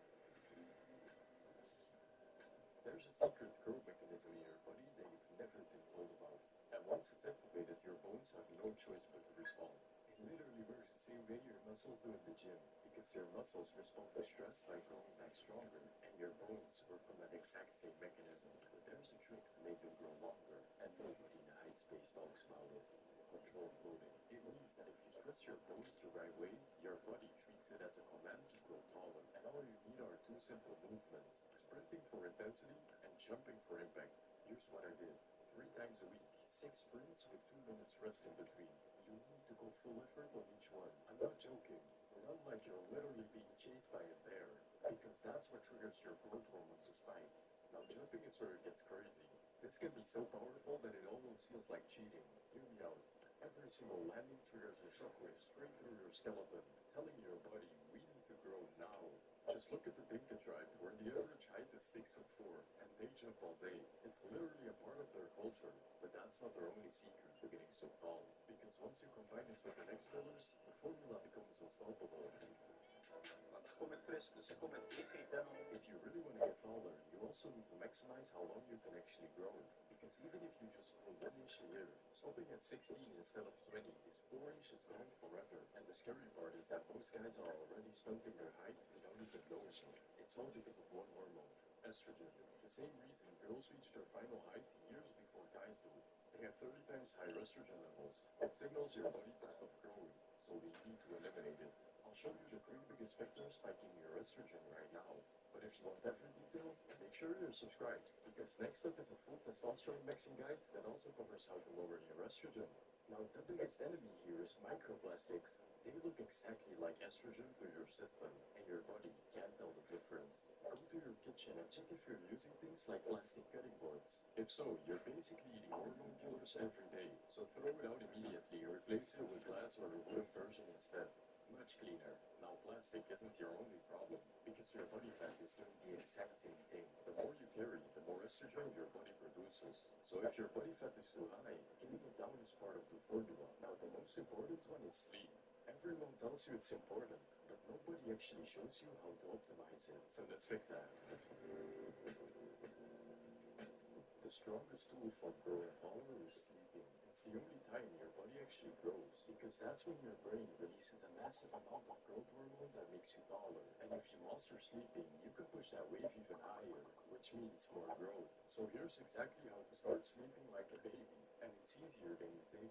There's a secret growth mechanism in your body that you've never been told about. And once it's activated, your bones have no choice but to respond. It literally works the same way your muscles do in the gym, because your muscles respond to stress by growing back stronger, and your bones work on that exact same mechanism. But there's a trick to make them grow longer, and nobody in the height space talks about it. Controlled loading. It means that if you stress your bones the right way, your body treats it as a command to grow taller. And all you need are 2 simple movements: sprinting for intensity and jumping for impact. Here's what I did. 3 times a week, 6 sprints with 2 minutes rest in between. You need to go full effort on each one. I'm not joking. Run like you're literally being chased by a bear, because that's what triggers your growth hormone to spike. Now jumping is where it gets crazy. This can be so powerful that it almost feels like cheating. Hear me out. Every single landing triggers a shockwave straight through your skeleton, telling your body, we need to grow now. Just look at the Dinka tribe, where the average height is 6'4", and they jump all day. It's literally a part of their culture, but that's not their only secret to getting so tall. Because once you combine this with the next pillars, the formula becomes unstoppable. Come fresco, come diffida. If you really want to get taller, you also need to maximize how long you can actually grow. Because even if you just grow 1 inch a year, stopping at 16 instead of 20 is 4 inches gone forever. And the scary part is that most guys are already stunting their height without even knowing it. It's all because of one hormone, estrogen. The same reason girls reach their final height years before guys do. They have 30 times higher estrogen levels. It signals your body to stop growing, so we need to eliminate it. I'll show you the 3 biggest factors spiking your estrogen right now. But if you want every detail, make sure you're subscribed, because next up is a full testosterone maxing guide that also covers how to lower your estrogen. Now, the biggest enemy here is microplastics. They look exactly like estrogen to your system, and your body can't tell the difference. Go to your kitchen and check if you're using things like plastic cutting boards. If so, you're basically eating hormone killers every day, so throw it out immediately and replace it with glass or a wood version instead. Much cleaner. Now, plastic isn't your only problem, because your body fat is doing the exact same thing. The more you carry, the more estrogen your body produces. So if your body fat is too high, getting it down is part of the formula. Now, the most important one is sleep. Everyone tells you it's important, but nobody actually shows you how to optimize it. So let's fix that. The strongest tool for growing taller is sleeping. It's the only time your body actually grows, because that's when your brain releases a massive amount of growth hormone that makes you taller. And if you master sleeping, you can push that wave even higher, which means more growth. So here's exactly how to start sleeping like a baby, and it's easier than you think.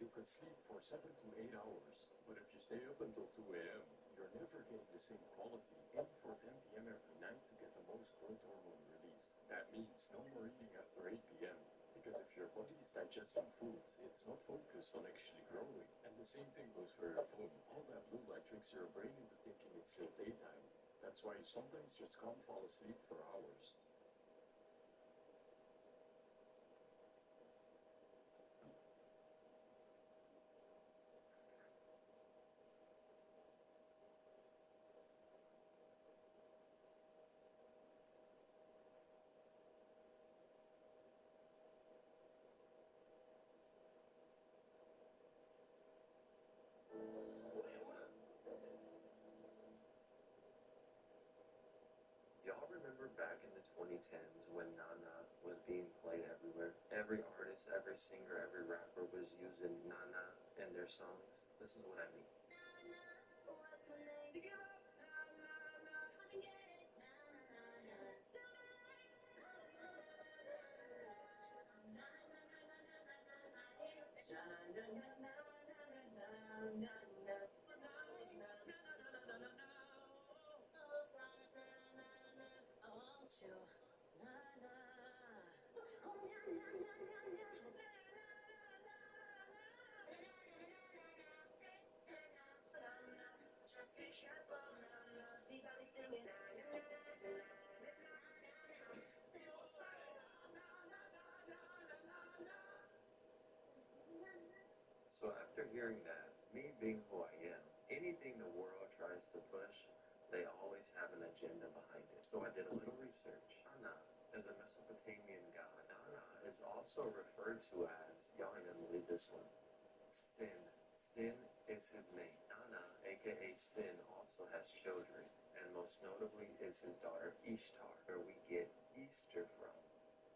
You can sleep for 7 to 8 hours, but if you stay up until 2 a.m., you're never getting the same quality. Aim for 10 p.m. every night to get the most growth hormone release. That means no more eating after 8 p.m. Because if your body is digesting food, it's not focused on actually growing. And the same thing goes for your phone. All that blue light tricks your brain into thinking it's still daytime. That's why you sometimes just can't fall asleep for hours. Y'all remember back in the 2010s when Nana was being played everywhere? Every artist, every singer, every rapper was using Nana in their songs. This is what I mean. Just be careful, Nana. Be singing, So after hearing that, me being who I am, anything the world tries to push, they always have an agenda behind it. So I did a little research. Nana is a Mesopotamian god. Nana is also referred to as, y'all ain't gonna believe this one, Sin. Sin is his name. Nana, aka Sin, also has children, and most notably is his daughter Ishtar, where we get Easter from.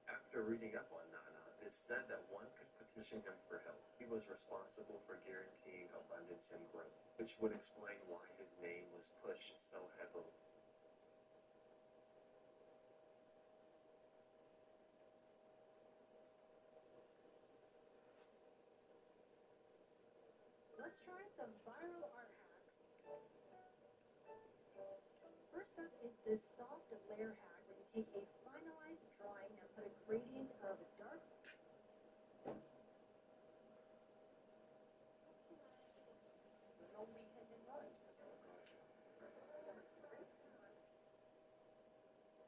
After reading up on Nana, it's said that one could petition him for help. He was responsible for guaranteeing abundance and growth, which would explain why his name was pushed so heavily. Let's try some viral art hacks. First up is this soft layer hack where you take a finalized drawing and put a gradient of dark.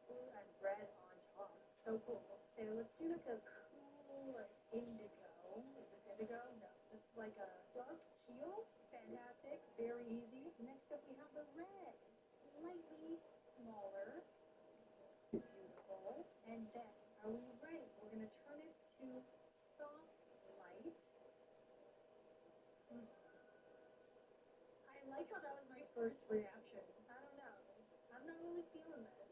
Blue and red on top. So cool. So let's do like a cool indigo. Is this indigo? No. This is like a dark teal. Fantastic. Very easy. Next up we have the red. Slightly smaller. Beautiful. And then, are we ready? We're going to turn it to soft light. I like how that was my first reaction. I don't know. I'm not really feeling this.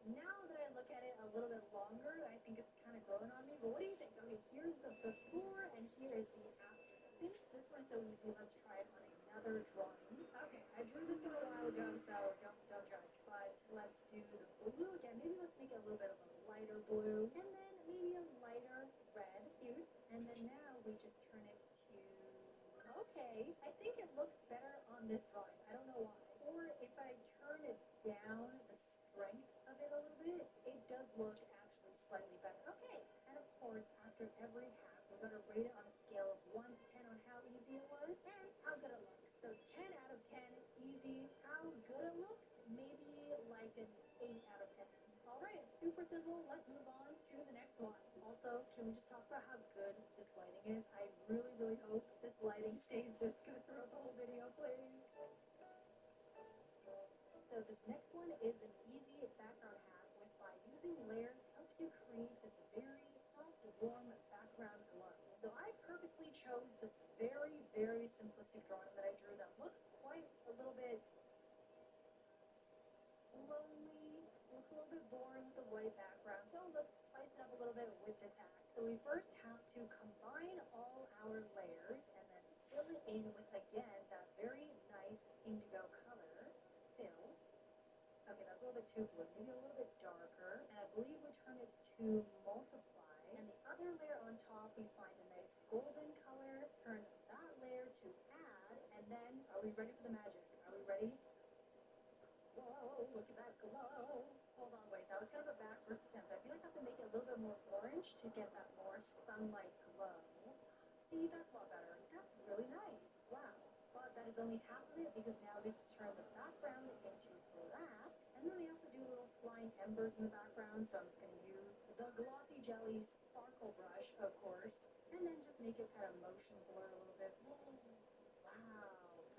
Now that I look at it a little bit longer, I think it's kind of growing on me. But what do you think? Okay, here's the before and here is the after. Since this one's so easy, let's try it on another drawing. Okay, I drew this one a while ago, so don't judge. But let's do the blue again. Maybe let's make it a little bit of a lighter blue, and then maybe a lighter red. Cute. And then now we just turn it to. Okay, I think it looks better on this drawing. I don't know why. Or if I turn it down the strength of it a little bit, it does look actually slightly better. Okay, and of course, after every hack, we're going to rate it on a scale of 1 to 10 on how easy it was and how good it looks. So 10 out of 10, easy. How good it looks, maybe like an 8 out of 10. All right, super simple. Let's move on to the next one. Also, can we just talk about how good this lighting is? I really, really hope this lighting stays this good throughout the whole video, please. So this next one is an easy background hack with by using layer helps you create this very soft, warm background glow. So I purposely chose this very, very simplistic drawing that I drew that looks quite a little bit lonely, looks a little bit boring with the white background. So let's spice it up a little bit with this hack. So we first have to combine all our layers and then fill it in with, again, that very nice indigo color. Fill. Okay, that's a little bit too blue. Maybe a little bit darker. And I believe we turn it to multiply. And the other layer on top, we find a nice golden color. Turn that layer to add. And then, are we ready for the magic? Are we ready? Whoa, look at that glow. Hold on, wait. That was kind of a bad first attempt. I feel like I have to make it a little bit more orange to get that more sunlight glow. See, that's a lot better. That's really nice. Wow. But that is only half of it because now we just turn the background into black. And then we also do little flying embers in the background. So I'm just going to use the Glossy Jelly Sparkle Brush, of course. And then just make it kind of motion blur a little bit. Wow.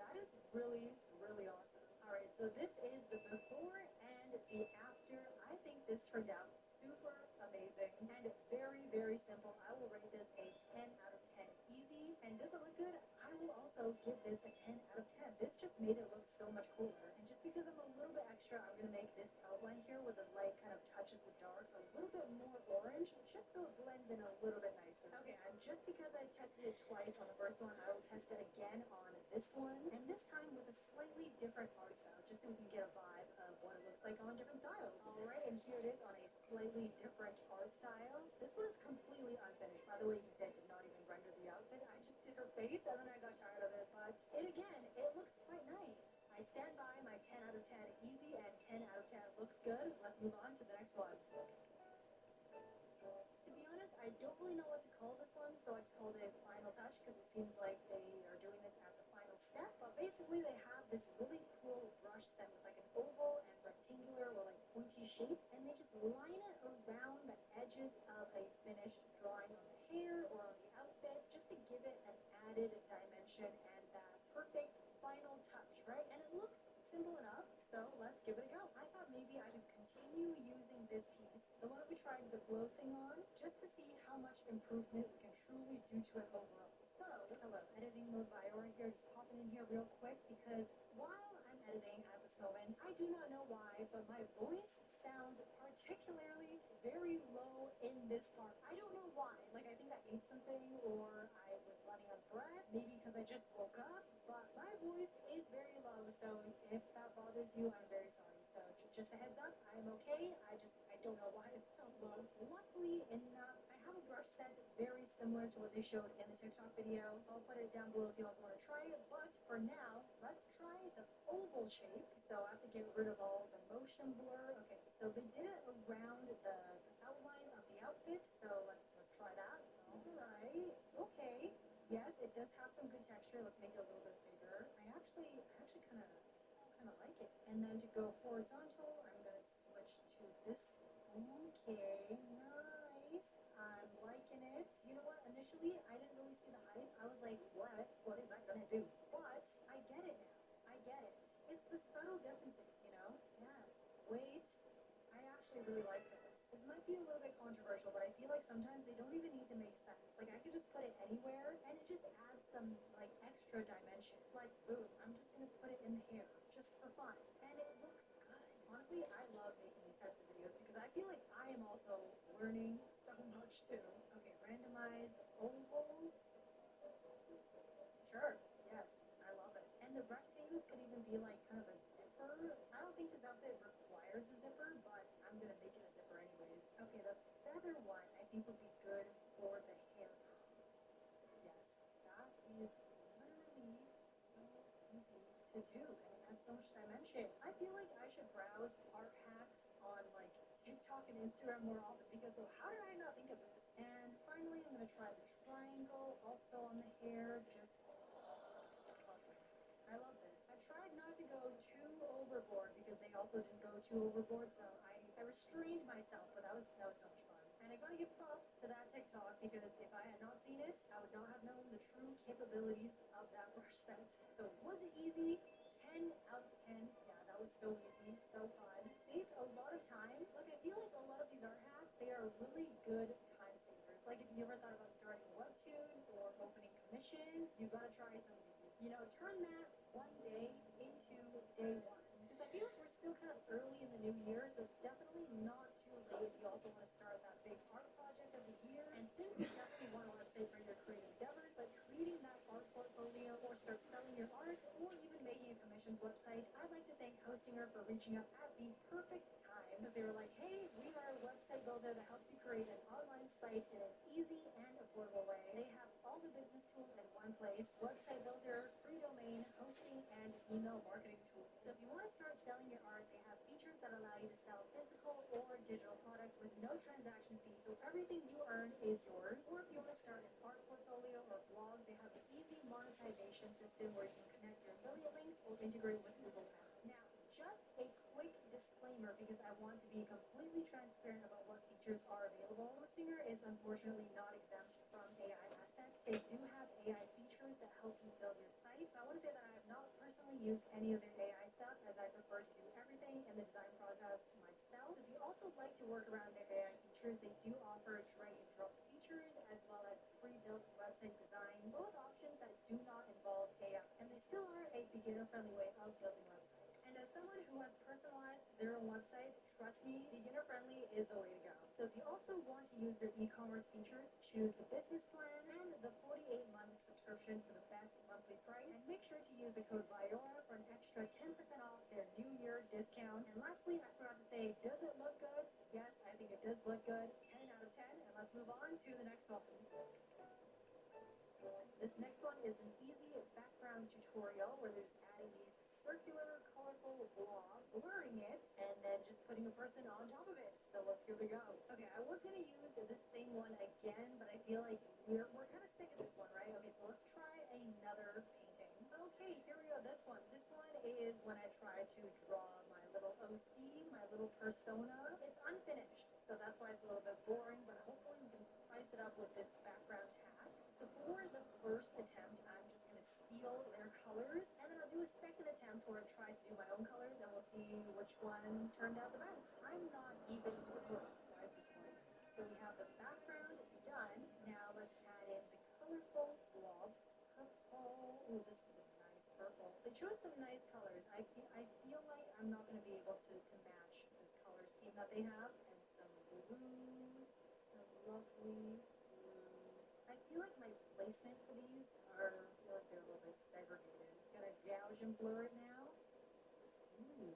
That is really, really awesome. Alright, so this is the before and the after. I think this turned out super amazing and very, very simple. I will rate this a 10 out of 10 easy. And does it look good? I will also give this a 10 out of 10. This just made it look so much cooler. And just because I'm a little bit extra, I'm going to make this outline here where the light kind of touches the dark a little bit more orange, just so it blends in a little bit nicer. Okay, and just because I tested it twice on the first one, I will test it again on this one. And this time with a slightly different art style, just so we can get a vibe of what it looks like on different styles. Alright, and here it is on a slightly different art style. This one is completely unfinished. By the way, you did not even render the outfit. I just did her face and then I got tired of it. But it looks quite nice. I stand by my 10 out of 10 easy and 10 out of 10 looks good. Let's move on to the next one. To be honest, I don't really know what to call this one, so I just called it Final Touch because it seems like they are doing this at the final step. But basically, they have this really cool brush set with like an oval and rectangular or like pointy shapes, and they just line it around the edges of a finished drawing on the hair or on the outfit just to added dimension and that perfect final touch, right? And it looks simple enough, so let's give it a go. I thought maybe I could continue using this piece, the one that we tried the glow thing on, just to see how much improvement we can truly do to it overall. So, hello, editing mode Viora here, just popping in here real quick because while I'm editing at this moment, I do not know why, but my voice sounds particularly very low in this part. I don't know why. Like, I think I ate something or I was running out of breath, maybe because I just woke up, but my voice is very low, so if that bothers you, I'm very sorry. So just a heads up, I'm okay. I don't know why it's so low. Luckily enough, I have a brush set very similar to what they showed in the TikTok video. I'll put it down below if you also want to try it, but for now, let's try the oval shape. So I have to get rid of all the motion blur. Okay, so they did it around the outline of the outfit, so let's try that. Alright, okay. Yes, it does have some good texture. Let's make it a little bit bigger. I actually kind of like it. And then to go horizontal, I'm gonna switch to this. Okay, nice. I'm liking it. You know what? Initially, I didn't really see the hype. I was like, what? What is that gonna do? But I get it now. I get it. It's the subtle differences, you know? Yes. Wait. I actually really like this. This might be a little bit controversial, but I feel like sometimes they don't even need to make sense. Like, I could just put it anywhere, and it just adds some, like, extra dimension. Like, boom, I'm just gonna put it in the hair, just for fun. And it looks good. Honestly, I love making these types of videos because I feel like I am also learning so much, too. Okay, randomized ovals. Sure, yes, I love it. And the rectangles could even be, like, kind of a zipper. I don't think this outfit requires a zipper, but I'm gonna make it a zipper anyways. Okay, the feather one I think would be good for the hair. Yes, that is literally so easy to do, and it adds so much dimension. I feel like I should browse art hacks on like TikTok and Instagram more often because how did I not think of this? And finally, I'm gonna try the triangle also on the hair. Just I love this. I tried not to go too overboard because they also didn't go too overboard, so I restrained myself, but that was so much fun. And I gotta give props to that TikTok because if I had not seen it, I would not have known the true capabilities of that brush set. So was it easy? 10 out of 10. Yeah, that was so easy, so fun. Saved a lot of time. Like, I feel like a lot of these art hacks, they are really good time savers. Like, if you ever thought about starting a webtoon or opening commissions, you gotta try some of these. You know, turn that one day into day one. Because I feel like we're still kind of early in the new year, so it's definitely not too late if you also want to start that big art project of the year. And since you definitely want a website for your creative endeavors, like creating that art portfolio or start selling your art or even making a commissions website, I'd like to thank Hostinger for reaching out at the perfect time because they were like, hey, we are a website builder that helps you create an online site in an easy and affordable way. They have all the business tools in one place, website builder, free domain, hosting, and email marketing tools. So if you want to start selling your art, they have features that allow you to sell physical or digital products with no transaction fee. So everything you earn is yours. Or if you want to start an art portfolio or blog, they have an easy monetization system where you can connect your affiliate links or integrate with Google Ads. Now, just a quick disclaimer because I want to be completely transparent about what features are available. Hostinger is unfortunately not exempt from AI assets. They do have AI features that help you build your site. So I want to say that I have not personally used any of their AI stuff as I prefer to do everything in the design process myself. If you also like to work around their AI features, they do offer drag and drop features as well as pre-built website design, both options that do not involve AI. And they still are a beginner-friendly way of building websites. And as someone who has personalized their own website, trust me, beginner-friendly is the way to go. So if you also want to use their e-commerce features, choose the business plan and the 48-month subscription for the best monthly price. And make sure to use the code VIORA for an extra 10% off their New Year discount. And lastly, I forgot to say, does it look good? Yes, I think it does look good. 10 out of 10. And let's move on to the next one. This next one is an easy background tutorial where there's adding these circular, colorful blobs, blurring it, and then just putting a person on top of it. So let's give it a go. Okay, I was gonna use this thing one again, but I feel like we're kind of sticking this one, right? Okay, so let's try another painting. Okay, here we go. This one. This one is when I tried to draw my little OC, my little persona. It's unfinished, so that's why it's a little bit boring, but hopefully we can spice it up with this background hack. So for the first attempt, I'm just going to steal their colors, and then I'll do a second attempt where I try to do my own colors, and we'll see which one turned out the best. I'm not even surprised. Why is this light? So we have the background done. Now let's add in the colorful blobs. Purple. Ooh, this is a nice purple. They chose some nice colors. I feel like I'm not going to be able to match this color scheme that they have. And some blues, some lovely blues. I feel like my placement for these are, I feel like they're a little bit segregated. Gotta gouge and blur it now. Ooh,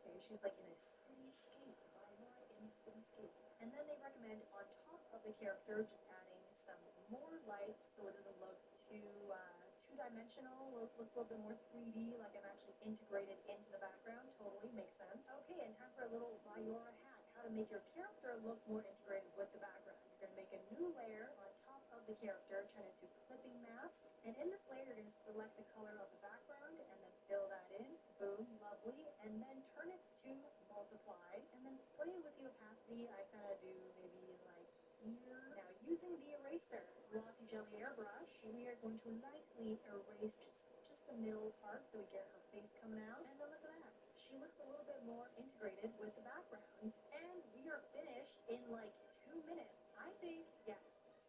okay, she's like in a cityscape. Why not in a cityscape? And then they recommend on top of the character just adding some more light so it doesn't look two-dimensional. Looks a little bit more 3D, like I'm actually integrated into the background. Totally makes sense. Okay, and time for a little Viora hat. How to make your character look more integrated with the background. You're going to make a new layer on top of the character, turn it to clipping mask, and in this layer you're going to select the color of the background and then fill that in. Boom, lovely. And then turn it to multiply, and then play with the opacity. I kind of do maybe like here. Now using the eraser, glossy jelly airbrush, we are going to lightly erase just the middle part so we get her face coming out. And then look at that. She looks a little bit more integrated with the background. And we are finished in like 2 minutes. I think, yes,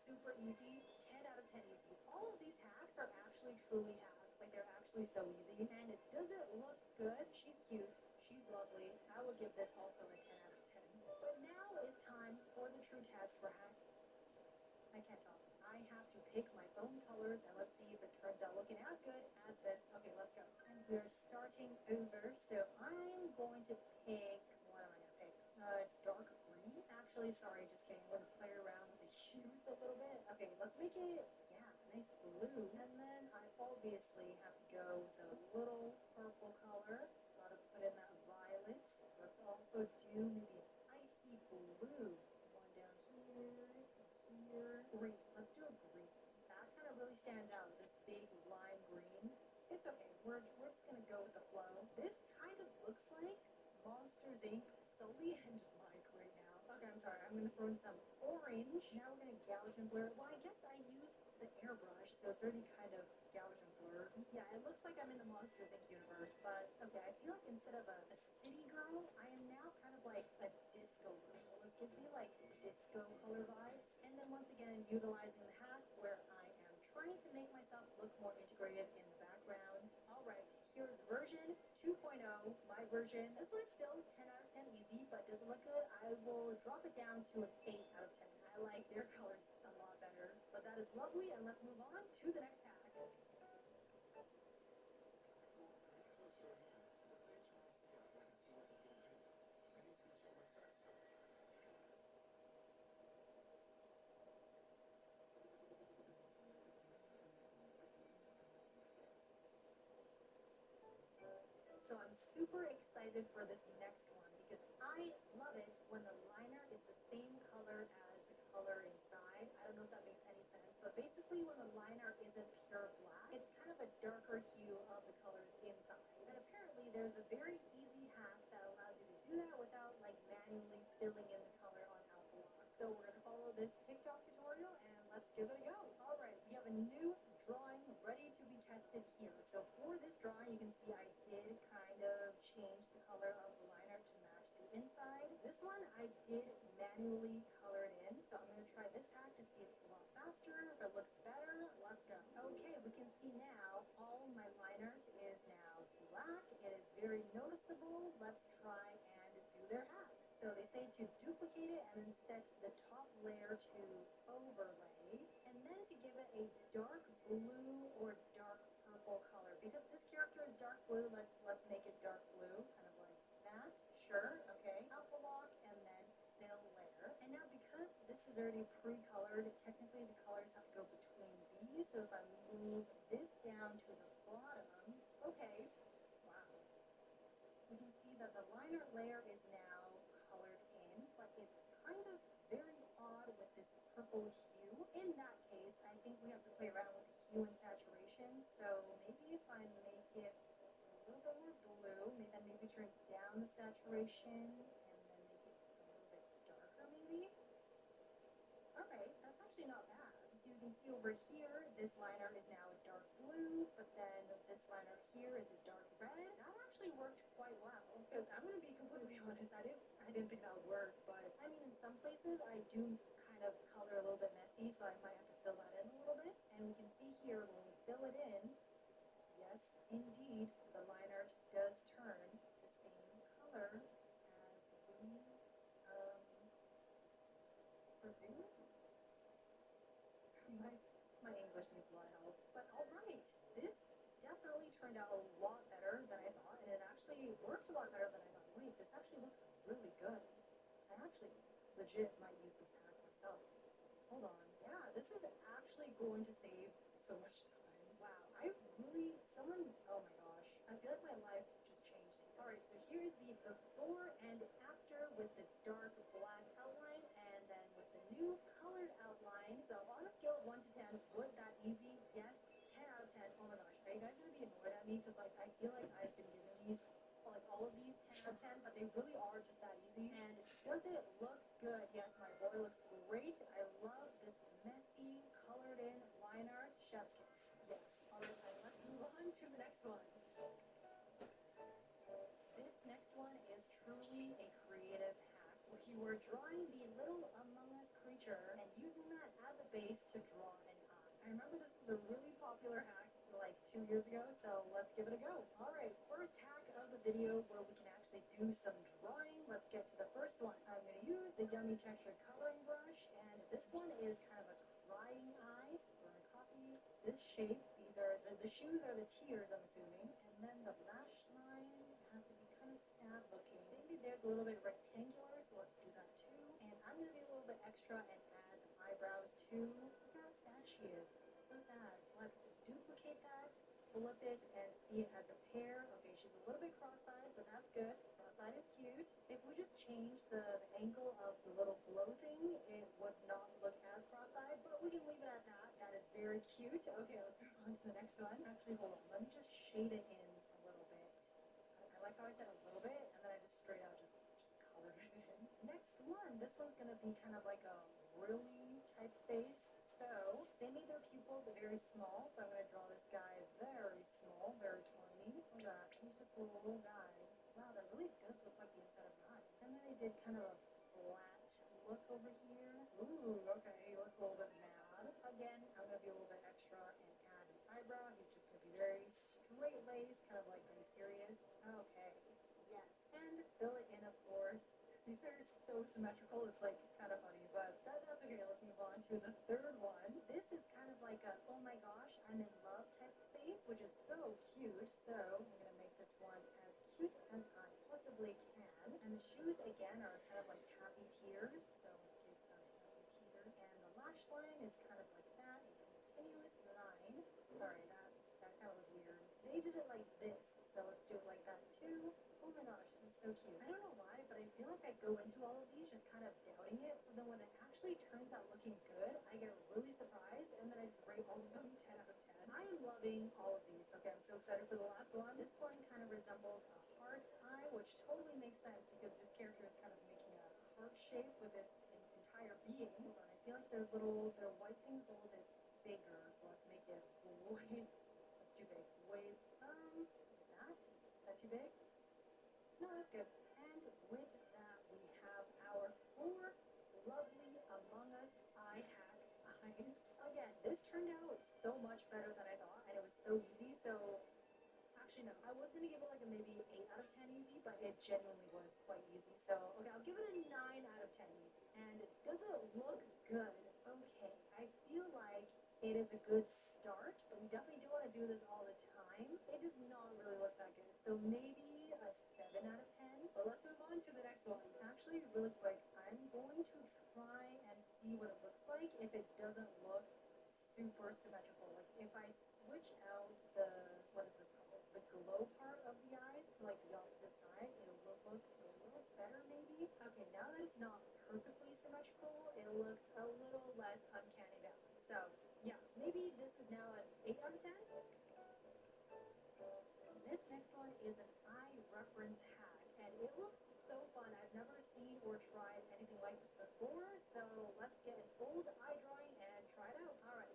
super easy, 10 out of 10 easy. All of these hacks are actually truly hacks. Like they're actually so easy. And does it look good? She's cute. She's lovely. I would give this also a 10 out of 10. But now is time for the true test for hack. I can't talk. I have to pick my own colors, and let's see if it turns out looking as good as this. Okay, let's go. And we're starting over, so I'm going to pick, what am I going to pick? Dark green? Actually, sorry, just kidding. I'm going to play around with the hues a little bit. Okay, let's make it, yeah, nice blue. And then I obviously have to go with a little purple color. Gotta put in that violet. Let's also do maybe an icy blue. One down here. Green. Let's do a green. That kind of really stands out, this big lime green. It's okay. We're just going to go with the flow. This kind of looks like Monsters Inc. Sully and Mike right now. Okay, I'm sorry. I'm going to throw in some orange. Now we're going to gouge and blur. Well, I guess I used the airbrush, so it's already kind of gouge and blurred. Yeah, it looks like I'm in the Monsters Inc. universe, but okay, I feel like instead of a city girl, I am now kind of like a disco girl. It gives me like disco color vibes. And then once again, utilizing the hat where I am trying to make myself look more integrated in the background. Alright, here's version 2.0, my version. This one is still 10 out of 10 easy, but does it look good? I will drop it down to an 8 out of 10. I like their colors a lot better. But that is lovely, and let's move on to the next hack. So I'm super excited for this next one because I love it when the liner is the same color as the color inside. I don't know if that makes any sense, but basically when the liner isn't pure black, it's kind of a darker hue of the colors inside. And apparently there's a very easy hack that allows you to do that without like manually filling in the color on alpha lock. So we're going to follow this TikTok tutorial and let's give it a go. Alright, we have a new drawing ready to be tested here. So for this drawing, you can see I did kind of change the color of the liner to match the inside. This one I did manually color it in, so I'm going to try this hack to see if it's a lot faster, if it looks better. Let's go. Okay, we can see now all my liner is now black. It is very noticeable. Let's try and do their hack. So they say to duplicate it and then set the top layer to overlay, and then to give it a dark blue or dark purple color. Because this character is dark blue, let's make it dark blue, kind of like that. Sure, okay. Alpha lock and then fill layer. And now because this is already pre-colored, technically the colors have to go between these. So if I move this down to the bottom, okay, wow. We can see that the liner layer is now colored in, but it's kind of very odd with this purple hue. In that case, I think we have to play around with the hue and saturation. So maybe if I make it a little bit more blue, maybe turn down the saturation and then make it a little bit darker maybe. Alright, that's actually not bad. So you can see over here, this line art is now a dark blue, but then this line art here is a dark red. That actually worked quite well. Because I'm gonna be completely honest, I didn't think that would work, but I mean, in some places I do kind of color a little bit messy, so I might have to fill that in a little bit. And we can see here when we fill it in, yes, indeed, the line art does turn the same color as we presumed. My English needs a lot of help. But alright, this definitely turned out a lot better than I thought, and it actually worked a lot better than I thought. Wait, this actually looks really good. I actually legit might use this hack myself. Hold on. Yeah, this is actually going to save so much time. Wow, oh my gosh. I feel like my life just changed. Alright, so here's the before and after with the dark black outline, and then with the new colored outline. So on a scale of 1 to 10, was that easy? Yes. 10 out of 10. Oh my gosh, are you guys gonna be annoyed at me? Because like I feel like I've been giving these, like all of these 10 out of 10, but they really are just that easy. And does it look good? Yes, my boy looks great. I love this messy, colored in line art. Chef's kiss. Yes. Alright, let's move on to the next one. This next one is truly a creative hack where you are drawing the little Among Us creature and using that as a base to draw an eye. I remember this was a really popular hack like 2 years ago, so let's give it a go. Alright, first hack of the video where we can actually do some drawing. Let's get to the first one. I'm going to use the Gummy textured coloring brush, and this one is kind of a crying eye. So we're going to copy this shape. These are the shoes are the tears, I'm assuming. And then the lash line has to be kind of sad looking. Maybe there's a little bit rectangular, so let's do that too. And I'm going to be a little bit extra and add eyebrows too. Look how sad she is. So sad. Let's duplicate that, flip it, and see it as a pair. Okay, she's a little bit cross-eyed, but that's good. Cross-eyed is cute. If we just change the angle of the little glow thing, it would not look as cross-eyed, but we can leave it at that. That is very cute. Okay, let's move on to the next one. Actually, hold on. Let me just shade it in a little bit. I like how I said a little bit, and then I just straight out just colored it in. Next one. This one's going to be kind of like a really type face. So, they made their pupils very small, so I'm going to draw this guy very small, very tiny. Look at that. He's just a little guy. Wow, that really does look like the inside of an eye. And then they did kind of a flat look over here. Ooh, okay, he looks a little bit mad. Again, I'm going to be a little bit extra and add an eyebrow. He's just going to be very straight-laced, kind of like very serious. Okay, yes. And fill it in, of course. These are so symmetrical, it's like kind of funny, but that's okay. Let's move on to the third one. This is kind of like a, oh my gosh, I'm in love type face, which is so cute. So I'm going to make this one as cute as I possibly can. And the shoes, again, are kind of like happy tears. So it gives them happy tears. And the lash line is kind of like that, a continuous line. Sorry, that kind of was weird. They did it like this, so let's do it like that too. Oh my gosh, this is so cute. I don't know why, but I feel like I go into all of these just kind of doubting it, so then when it actually turns out looking good, I get really surprised, and then I just rate all of them 10 out of 10. I am loving all of these. Okay, I'm so excited for the last one. This one kind of resembles a heart eye, which totally makes sense because this character is kind of making a heart shape with its entire being. Hold on, I feel like their white thing's a little bit bigger, so let's make it way, that's too big. Way, that too big? No, that's good. And with that, we have our 4 lovely Among Us eye hack eyes. Again, this turned out so much better than I thought, and it was so easy. So, actually, no, I was going to give it like a maybe 8 out of 10 easy, but it genuinely was quite easy. So, okay, I'll give it a 9 out of 10 easy. And does it look good? Okay, I feel like it is a good start, but we definitely do want to do this all the time. It does not really look that good. So maybe a 7 out of 10. But let's move on to the next one. Actually, really quick, I'm going to try and see what it looks like if it doesn't look super symmetrical. Like if I switch out the, what is this called? The glow part of the eyes to like the opposite side, it will look a little better maybe. Okay, now that it's not perfectly symmetrical, it looks a little less uncanny valley. So yeah, maybe this is now an 8 out of 10. This next one is an eye reference hack, and it looks so fun. I've never seen or tried anything like this before, so let's get an old eye drawing and try it out. Alright,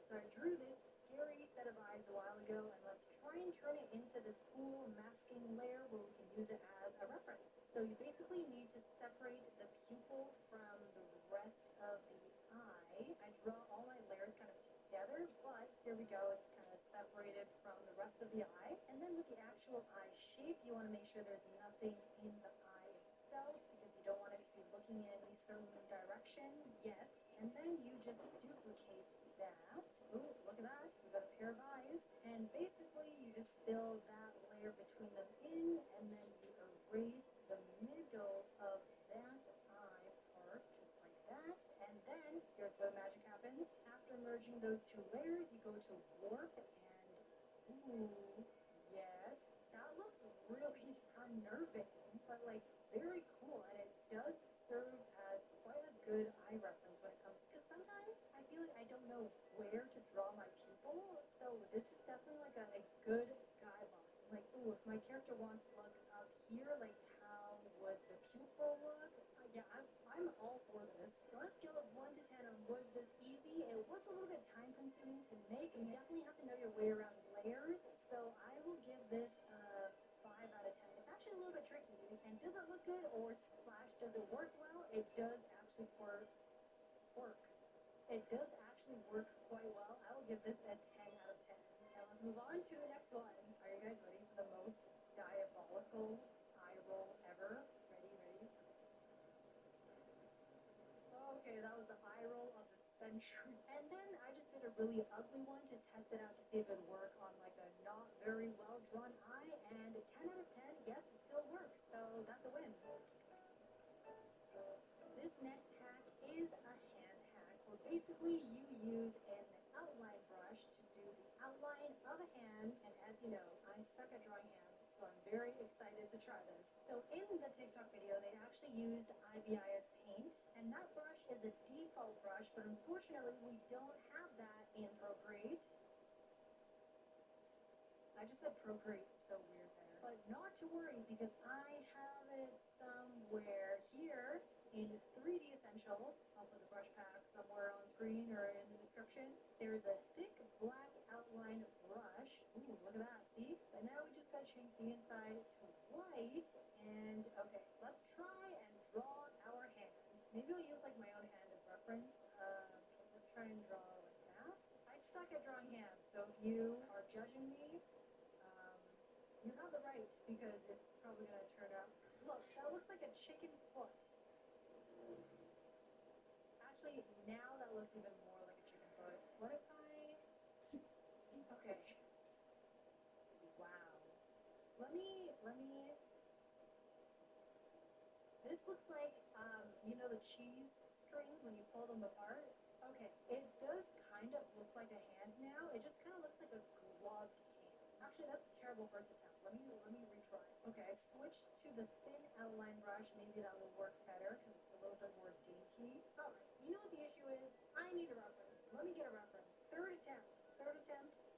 into this cool masking layer where we can use it as a reference. So you basically need to separate the pupil from the rest of the eye. I draw all my layers kind of together, but here we go, it's kind of separated from the rest of the eye. And then with the actual eye shape, you want to make sure there's nothing in the eye itself because you don't want it to be looking in a certain direction yet. And then you just duplicate that. Ooh, look at that. We've got a pair of eyes. And basically, you just fill that layer between them in, and then you erase the middle of that eye part, just like that. And then, here's where the magic happens. After merging those two layers, you go to warp, and ooh, yes, that looks really unnerving, but like very cool, and it does serve as quite a good eye reference when it comes, because sometimes I feel like I don't know where to draw my pupil, so this is definitely like a good guideline. Like, ooh, if my character wants to look up here, like how would the pupil look? Yeah, I'm all for this. So on a scale of 1 to 10, was this easy? It was a little bit time consuming to make, and you definitely have to know your way around layers, so I will give this a 5 out of 10. It's actually a little bit tricky, and does it look good, or slash does it work well? It does actually work. It does actually work quite well. I will give this a 10 out of 10. Now let's move on to the next one. Are you guys ready for the most diabolical eye roll ever? Ready? Okay, that was the eye roll of the century. And then I just did a really ugly one to test it out to see if it would work on like a not very well drawn eye, and 10 out of 10, yes, it still works. So that's a win. This next hack is a hand hack where basically you use an outline brush to do the outline of a hand, and as you know, I suck at drawing hands, so I'm very excited to try this. So in the TikTok video, they actually used IBIS paint, and that brush is a default brush, but unfortunately we don't have that in Procreate. I just said Procreate, so weird there. But not to worry, because I have it somewhere here in 3D Essentials. I'll put the brush pack somewhere on screen or in the description. There's a thick black outline brush. Ooh, look at that, see? But now we just gotta change the inside to white, and okay, let's try and draw our hand. Maybe I'll use like my own hand as reference. Let's try and draw like that. I suck at drawing hands, so if you are judging me, you have the right, because it's probably going to turn out. Look, that looks like a chicken foot. Actually, now that looks even more like a chicken foot. What if I... Okay. Wow. Let me... This looks like, you know the cheese strings when you pull them apart? Okay, it does kind of look like a hand now. It just kind of looks like a gloved hand. Actually, that's a terrible first attempt. Let me retry. Okay, I switched to the thin outline brush. Maybe that will work better because it's a little bit more dainty. Alright, you know what the issue is? I need a reference. Let me get a reference. Third attempt.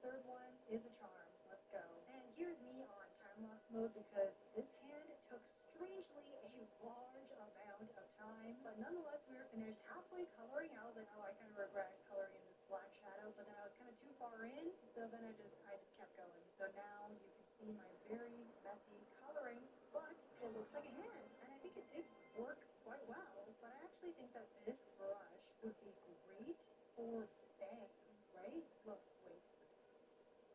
Third one is a charm. Let's go. And here's me on time-lapse mode because this hand took strangely a large amount of time. But nonetheless, we were finished. Halfway coloring, I was like, oh, I kind of regret coloring in this black shadow. But then I was kind of too far in, so then I just kept going. So now you can see my very messy coloring, but it looks like a hand. And I think it did work quite well. But I actually think that this brush would be great for bangs, right? Look, wait.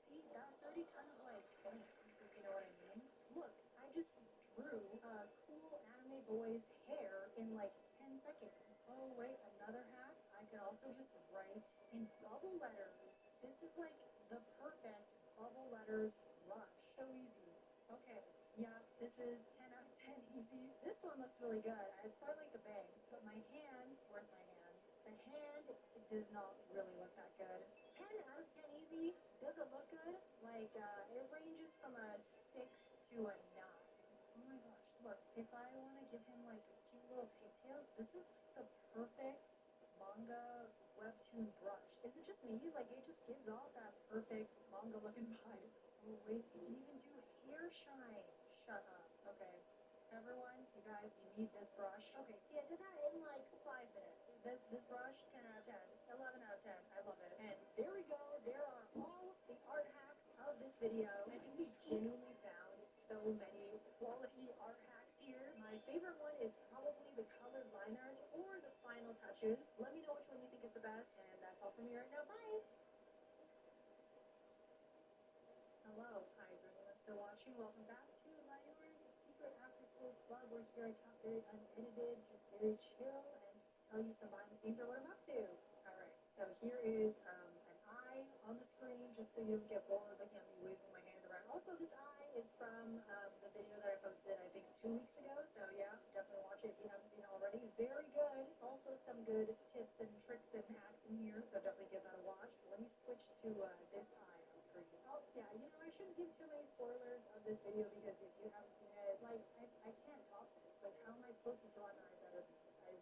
See, that's already kind of like bangs, if you know what I mean. Look, I just drew a cool anime boy's hair in like 10 seconds. Oh wait, another hack. I could also just write in bubble letters. This is like the perfect bubble letters brush. So easy. Okay, yeah, this is 10 out of 10 easy. This one looks really good. I quite like the bangs, but my hand, where's my hand? The hand does not really look that good. 10 out of 10 easy. Does it look good? Like, it ranges from a 6 to a 9. Oh my gosh, look, if I want to give him like cute little pigtails, this is the perfect manga webtoon brush. Is it just me? Like, it just gives off that perfect manga looking vibe. Oh wait, you can even do hair shine. Shut up. Okay. Everyone, you guys, you need this brush. Okay, see, I did that in like 5 minutes. This brush, 10 out of 10, 11 out of 10. I love it. And there we go. There are all the art hacks of this video. I think we genuinely found so many quality art hacks here. My favorite one is probably the colored line art or the final touches. Let me know which one you think is the best, and that's all from me right now. Bye! Hello, hi, is anyone still watching? Welcome back to Mayor's Secret After School Club. We're here, I talk very unedited, just very chill, and just tell you some behind the scenes of what I'm up to. Alright, so here is an eye on the screen, just so you don't get bored looking at me waving my hand around. Also, this eye is from the video that I posted, I think, 2 weeks ago, so yeah, definitely watch it if you haven't seen it already. Very good. Also, some good tips and tricks and hacks in here, so definitely give that a watch. But let me switch to this eye on screen. Oh, yeah, you know, I shouldn't give too many spoilers of this video because if you haven't seen it, like, I can't top this. Like, how am I supposed to draw an eye better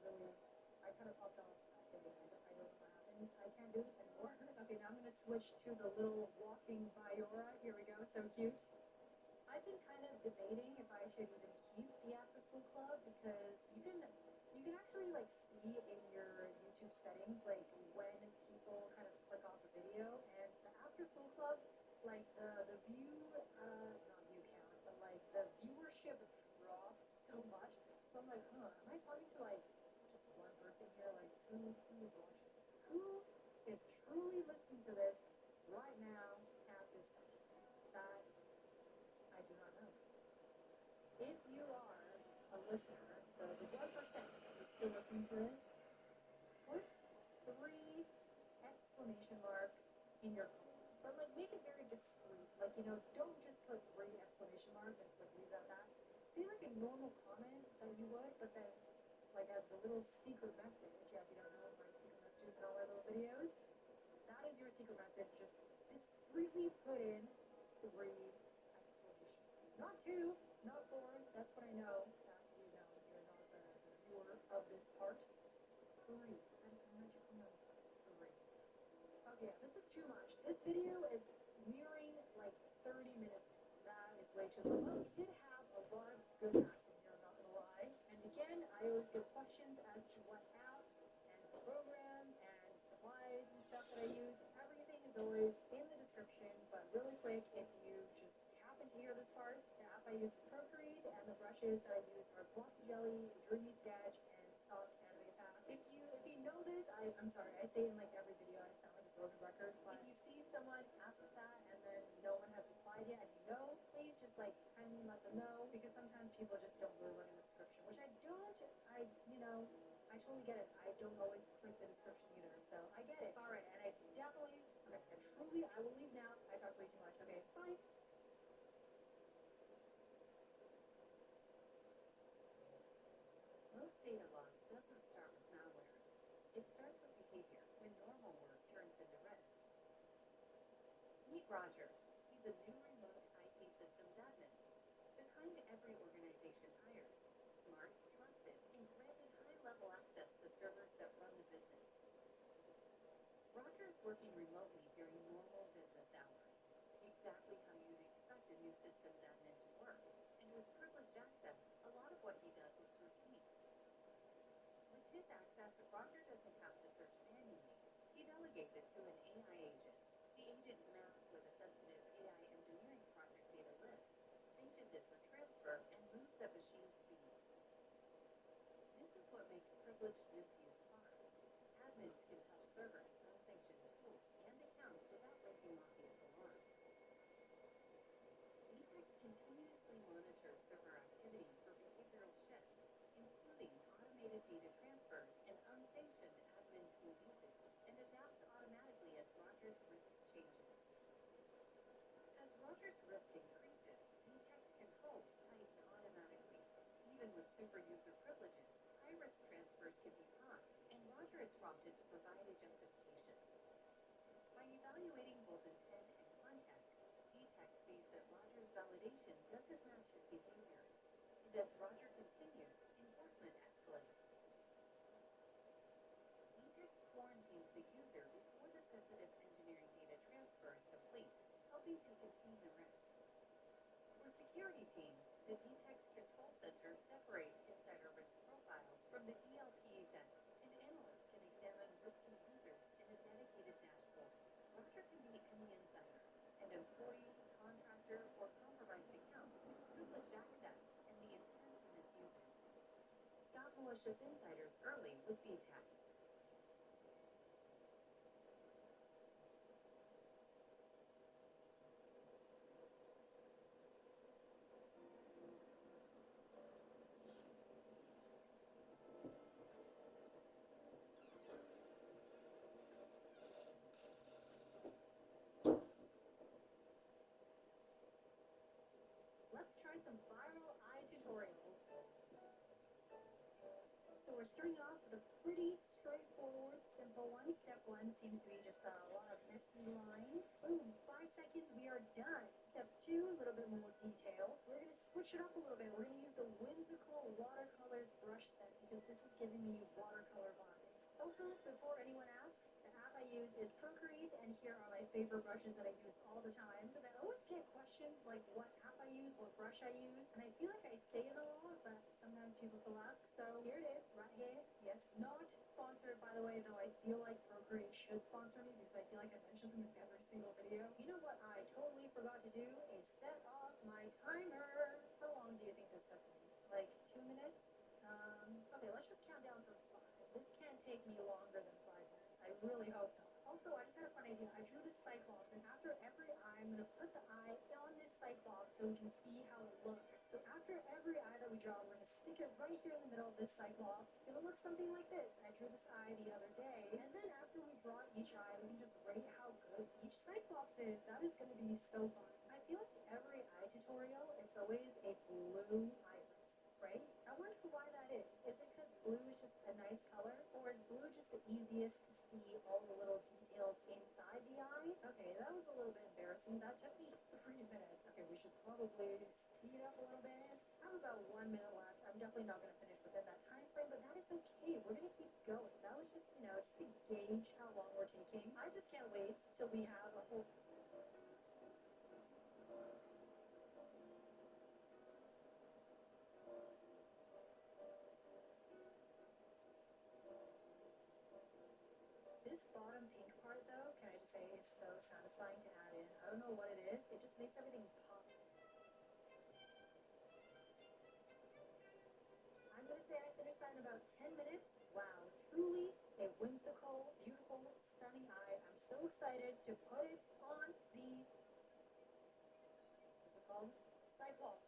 than this? I kind of popped off that video. I don't know what happened. I can't do this anymore. Okay, now I'm going to switch to the little walking Biora. Here we go, so cute. I've been kind of debating if I should even keep the after school club because you can actually like see in your YouTube settings like when people kind of click off a video, and the after school club, like the view not view count, but like the viewership drops so much. So I'm like, am I talking to like just one person here? Like who is watching this? Who is truly listening to this right now at this second? That I do not know. If you are a listener, the 1% who's still listening to this, put 3 exclamation marks in your comment. But like make it very discreet. Like, you know, don't just put 3 exclamation marks and just like leave that. Say like a normal comment that you would, but then like as the little secret message, yeah, if you don't know my secret messages and all my little videos, that is your secret message. Just discreetly put in 3 exclamation marks. Not 2, not 4. That's what I know. That you know you're not the viewer of this part. 3. That is how much comment. 3. Okay, yeah, this is too much. This video is nearing like 30 minutes. That is way too long. Well, we did have a lot of good hacks in here, I'm not gonna lie. And again, I always get questions as to what app and program and supplies and stuff that I use. Everything is always in the description, but really quick, if you just happen to hear this part, the app I use is Procreate, and the brushes that I use are Glossy Jelly, Dreamy Sketch, and Soft Anime Pack. If you know this, I'm sorry, I say it in like every video, I sound like a broken record, but if you see someone ask that and then no one has replied yet, and you know, please just like kindly let them know, because sometimes people just don't really look at the description, which I you know, I totally get it. I don't always print the description either, so I get it. Alright, and I definitely, I will leave now. I talked way too much. Okay, bye. Most data loss doesn't start with malware. It starts with behavior when normal work turns into risk. Meet Roger. He's a new remote IT systems admin. The kind every organization hires. Smart, trusted, and granted high-level access to servers that run the business. Roger is working remotely during normal business hours. Exactly how you'd expect a new systems admin to work. And with privileged access, a lot of what he does is routine. With his access, Roger doesn't have to search manually. He delegates it to an AI agent. The agent maps where the sensitive AI engineering project data lives, stages it for transfer, and moves at machine speed. This is what makes privileged misuse fun. Admins can touch servers, unsanctioned tools, and accounts without raising obvious alarms. DTEC continuously monitors server activity for behavioral shifts, including automated data transfers and unsanctioned admin tool usage, and adapts automatically as Roger's risk changes. As Roger's risk increases, DTEC's controls tighten automatically. Even with super user privileges, high-risk transfers can be paused, and Roger is prompted to provide a justification. By evaluating both intent and context, DTEC sees that Roger's validation doesn't match his behavior. And as Roger continues, enforcement escalates. DTEC quarantines the user before the sensitive engineering data transfer is complete, helping to contain the risk. For security teams, the DTEC's control center separates insider risk profiles from the DLP event, and analysts can examine risky users in a dedicated dashboard. Roger can be any insider, and employees, malicious insiders early with the attacks. Let's try some viral eye tutorials. So we're starting off with a pretty straightforward, simple one. Step one seems to be just a lot of messy lines. Boom, 5 seconds, we are done. Step two, a little bit more detail. We're going to switch it up a little bit. We're going to use the whimsical watercolors brush set because this is giving me watercolor vibes. Also, before anyone asks, the app I use is Procreate, and here are my favorite brushes that I use all the time. Because I always get questions like what app I use, what brush I use, and I feel like I say it a lot, but sometimes people still ask. So here it is, right here. Yes, not sponsored, by the way, though I feel like Procreate should sponsor me because I feel like I mention them in every single video. You know what I totally forgot to do is set off my timer. How long do you think this took me? Like 2 minutes? Okay, let's just count down from 5. This can't take me longer than 5 minutes. I really hope not. Also, I just had a fun idea. I drew this cyclops, and after every eye, I'm going to put the eye on this cyclops so we can see how it looks. So after every eye that we draw, we're going to stick it right here in the middle of this cyclops. It'll look something like this. I drew this eye the other day, and then after we draw each eye, we can just rate how good each cyclops is. That is going to be so fun. I feel like every eye tutorial, it's always a blue iris, right? I wonder why that is. Is it because blue is just a nice color, or is blue just the easiest to see all the little details inside the eye? Okay, that was a little bit embarrassing. That took me 3 minutes. Okay, we should probably speed up a little bit. I have about 1 minute left. I'm definitely not going to finish within that time frame, but that is okay. We're going to keep going. That was just, just to gauge how long we're taking. I just can't wait till we have a whole... This bottom pink part, though, can I just say, is so satisfying to add in. I don't know what it is. It just makes everything pop. I'm going to say I finished that in about 10 minutes. Wow, truly a whimsical, beautiful, stunning eye. I'm so excited to put it on the... What's it called? Cyclops.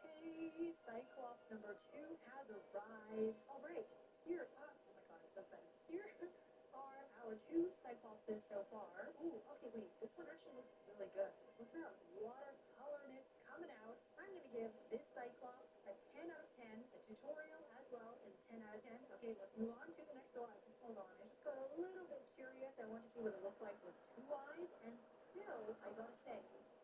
Okay, Cyclops number 2 has arrived. All right, here... oh my god, I'm so excited. Here are our 2 Cyclopses so far. Ooh, okay, wait, this one actually looks really good. Look at that watercolorness coming out. I'm going to give this Cyclops a 10 out of 10. The tutorial as well is a 10 out of 10. Okay, let's move on to the next one. Hold on, I just got a little bit curious. I want to see what it looked like with 2 eyes, and still, I gotta say,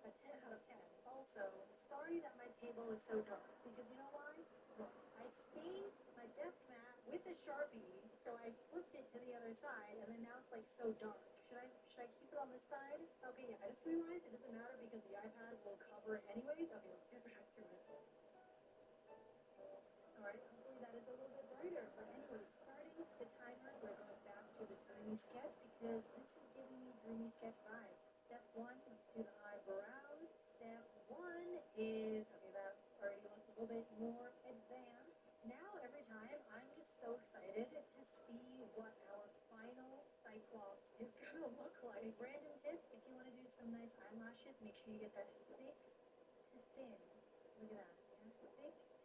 a 10 out of 10. Also, sorry that my table is so dark, because you know why? Look, I stained my desk mat with a Sharpie, so I flipped it to the other side, and then now it's like so dark. Should I keep it on this side? Okay, yeah, I just realized it doesn't matter because the iPad will cover it anyways. Okay, let's get back to it. Alright, hopefully that is a little bit brighter. But anyway, starting the timer, we're going back to the dreamy sketch because this is giving me dreamy sketch vibes. Step 1, let's do the eyebrows. Step 1 is, okay, that already looks a little bit more advanced. Now, every time, I'm just so excited to see what our final Cyclops is going to look like. Random tip, if you want to do some nice eyelashes, make sure you get that thick to thin. Look at that. Thick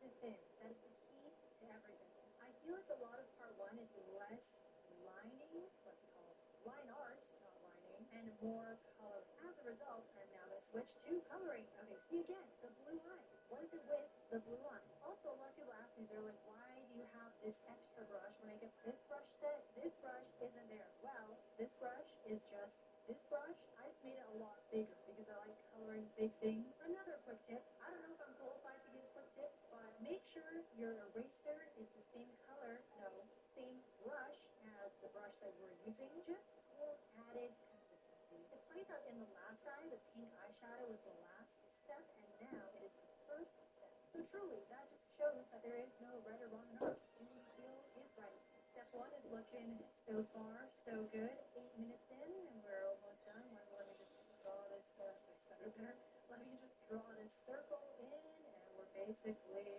to thin. That is the key to everything. I feel like a lot of part 1 is less lining, what's it called? Line art, not lining, and more color. As a result, I'm now going to switch to coloring. Okay, see again, the blue eyes. What is it with the blue line? Also, a lot of people ask me, they're like, why do you have this extra brush when I get this brush set? This brush isn't there. Well, this brush is just this brush. I just made it a lot bigger because I like coloring big things. Another quick tip, I don't know if I'm qualified to give quick tips, but make sure your eraser is the same color, no, same brush as the brush that we're using, just for added consistency. It's funny that in the last eye, the pink eyeshadow was the last step, and now it is the first step. So truly, that just shows that there is no right or wrong in art. Just doing what you feel is right. Step 1 is looking so far, so good. 8 minutes in, and we're almost done. Let me just draw this, I stuttered there. Let me just draw this circle in, and we're basically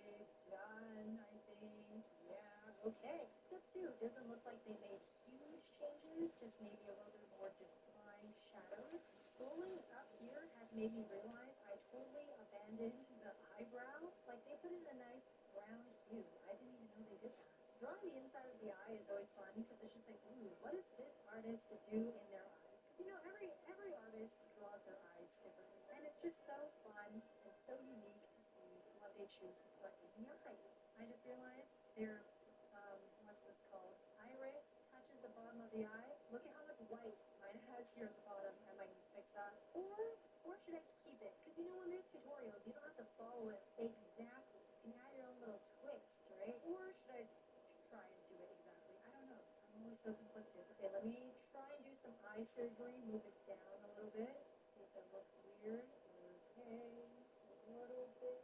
done, I think. Yeah, okay. Step 2 doesn't look like they made huge changes, just maybe a little bit more defined shadows. Scrolling up here has made me realize I totally abandoned the eyebrow. Like, they put in a nice brown hue. I didn't even know they did that. Drawing the inside of the eye is always fun because it's just like, ooh, what does this artist do in their eyes? Because, you know, every artist draws their eyes differently. And it's just so fun and so unique to see what they choose to put in the eyes. I just realized their, what's this called? Iris touches the bottom of the eye. Look at how much white mine has here at the bottom. I might need to fix that. Or should I keep it? Because, you know, when there's tutorials, you don't have to follow it exactly. You can add your own little twist, right? Or should I try and do it exactly? I don't know. I'm always so conflicted. Okay, let me try and do some eye surgery. Move it down a little bit. See if it looks weird. Okay, a little bit.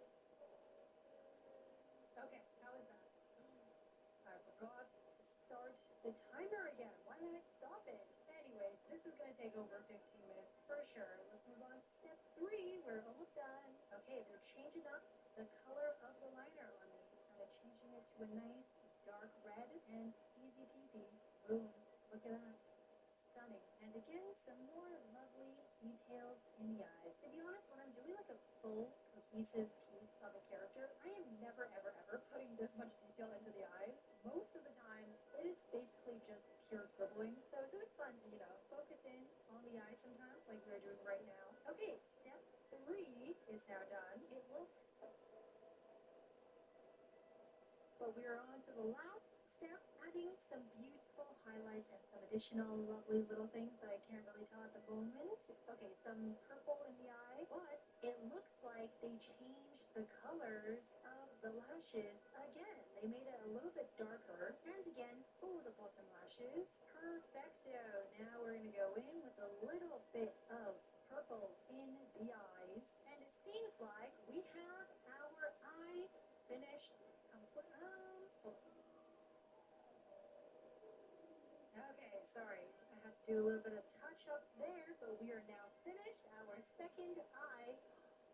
Okay, how is that? I forgot to start the timer again. Why did I stop it? Anyways, this is going to take over 15 minutes for sure. Let's move on to step 3. We're almost done. Okay, they're changing up the color of the liner on me. Kind of changing it to a nice dark red and easy peasy. Boom. Look at that. Stunning. And again, some more lovely details in the eyes. To be honest, when I'm doing like a full cohesive piece of a character, I am never ever ever putting this much detail into the eyes. Most of the time, it is basically just pure scribbling. So it's always fun to, you know, focus in on the eyes sometimes, like we're doing right now. Okay, step 3 is now done. It looks... But we are on to the last step, adding some beautiful highlights and some additional lovely little things that I can't really tell at the moment. Okay, some purple in the eye, but it looks like they changed the colors of the lashes again. They made it a little bit darker, and again, oh, the bottom lashes. Perfecto. Now we're going to go in with a little bit of purple in the eyes, and it seems like we have our eye finished. Okay, sorry. I had to do a little bit of touch-ups there, but we are now finished. Our second eye.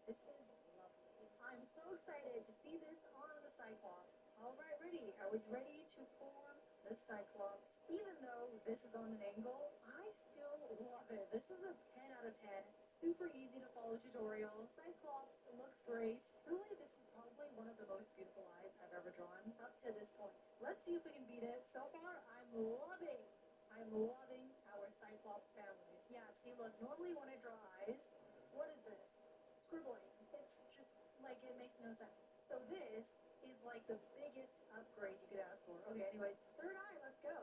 This is lovely. I'm so excited to see this on the Cyclops. All right, ready. Are we ready to form the Cyclops? Even though this is on an angle, I still love it. This is a 10 out of 10. Super easy to follow tutorial. Cyclops looks great. Truly, this is probably one of the most beautiful eyes I've ever drawn up to this point. Let's see if we can beat it. So far, I'm loving our Cyclops family. Yeah, see, look, normally when I draw eyes, what is this? Scribbling. It's just, like, it makes no sense. So this is, like, the biggest upgrade you could ask for. Okay, anyways, third eye, let's go.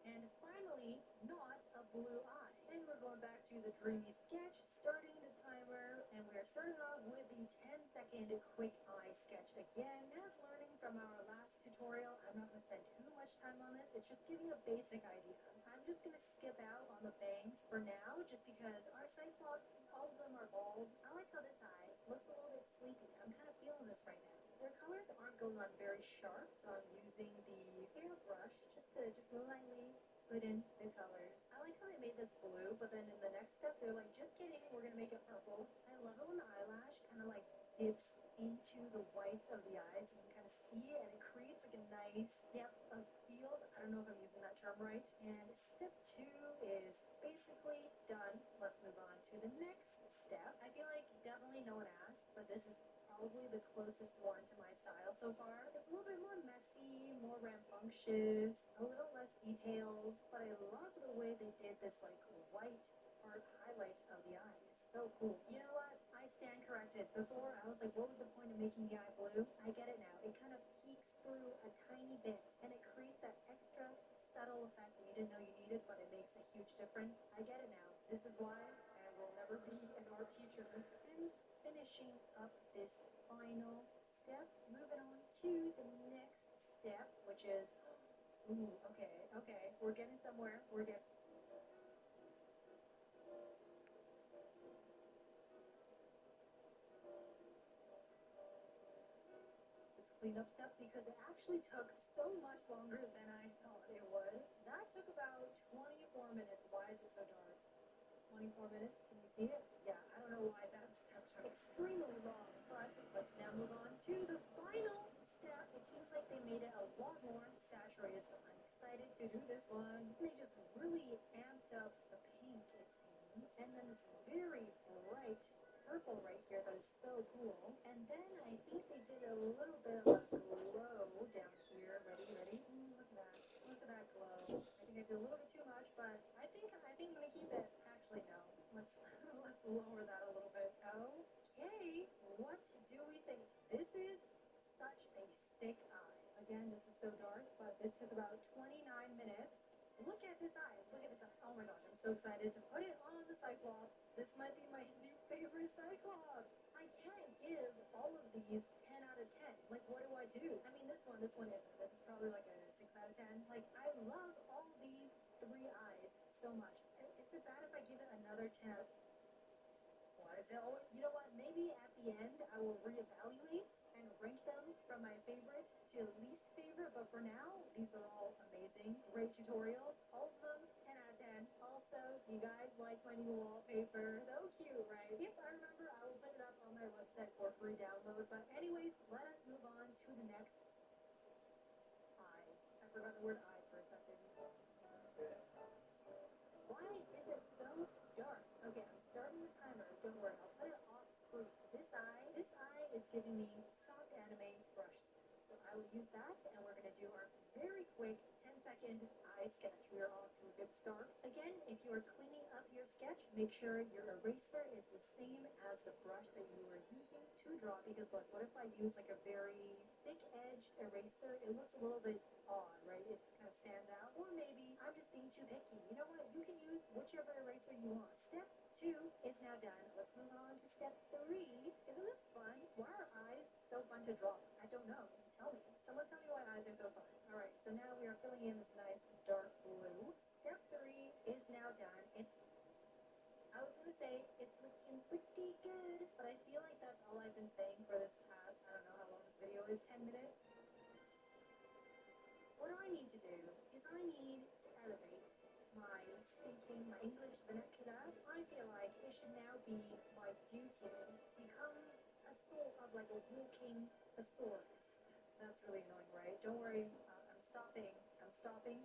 And finally, not a blue eye. And we're going back to the dreamy sketch, starting the timer, and we're starting off with the 10-second quick eye sketch again. As learning from our last tutorial, I'm not going to spend too much time on this. It's just giving a basic idea. I'm just going to skip out on the bangs for now, just because our Cyclops, all of them are bald. I like how this eye looks a little bit sleepy. I'm kind of feeling this right now. Their colors aren't going on very sharp, so I'm using the airbrush just lightly put in the colors. I like how they made this blue, but then in the next step, they're like, just kidding, we're going to make it purple. I love it when the eyelash kind of like dips into the whites of the eyes. You can kind of see it, and it creates like a nice depth of field. I don't know if I'm using that term right. And step 2 is basically done. Let's move on to the next step. I feel like definitely no one asked, but this is probably the closest one to my style so far. It's a little bit more messy, more rambunctious, a little less details, but I love the way they did this like white part highlight of the eyes. So cool. You know what? I stand corrected. Before, I was like, what was the point of making the eye blue? I get it now. It kind of peeks through a tiny bit, and it creates that extra subtle effect that you didn't know you needed, but it makes a huge difference. I get it now. This is why I will never be an art teacher. And finishing up this final step, moving on to the next step, which is, ooh, okay, we're getting somewhere. This cleanup step, because it actually took so much longer than I thought it would. That took about 24 minutes. Why is it so dark? 24 minutes. Can you see it? Yeah, I don't know why that step took extremely long, but let's now move on to the final step. It seems like they made it a lot more saturated, so I'm excited to do this one. They just really amped up the pink, it seems, and then this very bright purple right here that is so cool. And then I think they did a little bit of a glow down here. Ready, ready? Look at that. Look at that glow. I think I did a little bit too much, but I think I'm gonna keep it. Actually, no. Let's let's lower that a little bit. Okay. What do we think? This is such a sick eye. Again, this is so dark, but this took about 29 minutes. Look at this eye. Look at this eye. Oh my gosh, I'm so excited to put it on the Cyclops. This might be my new favorite Cyclops. I can't give all of these 10 out of 10. Like, what do I do? I mean, this one is probably like a 6 out of 10. Like, I love all these three eyes so much. Is it bad if I give it another 10 out of 10? What is it? Oh, you know what? Maybe at the end I will reevaluate and rank them from my favorite to least favorite. But for now, these are all amazing. Great tutorial. All of them 10 out of 10. Also, do you guys like my new wallpaper? So cute, right? If I remember, I will put it up on my website for free download. But anyways, let us move on to the next eye. I forgot the word eye for a second. Why is it so dark? Okay, I'm starting the timer. Don't worry, I'll put it off screen. This eye is giving me soft anime brush sketch. So I will use that, and we're gonna do our very quick 10-second eye sketch. We are off to a good start. Again, if you are cleaning up your sketch, make sure your eraser is the same as the brush that you are using to draw. Because look, what if I use like a very thick-edged eraser? It looks a little bit odd, right? It kind of stands out. Or maybe I'm just being too picky. You know what? You can use whichever eraser you want. Step 2 is now done. Let's move on to step 3. Isn't this fun? Why are eyes so fun to draw? I don't know. Tell me. Someone tell me why eyes are so fun. Alright, so now we are filling in this nice dark blue. Step 3 is now done. I was gonna say it's looking pretty good, but I feel like that's all I've been saying for this past, I don't know how long this video is, 10 minutes. What I need to do is I need to elevate my speaking, my English vernacular. I feel like it should now be my duty to become a sort of like a walking thesaurus. That's really annoying, right? Don't worry, I'm stopping, but I'm stopping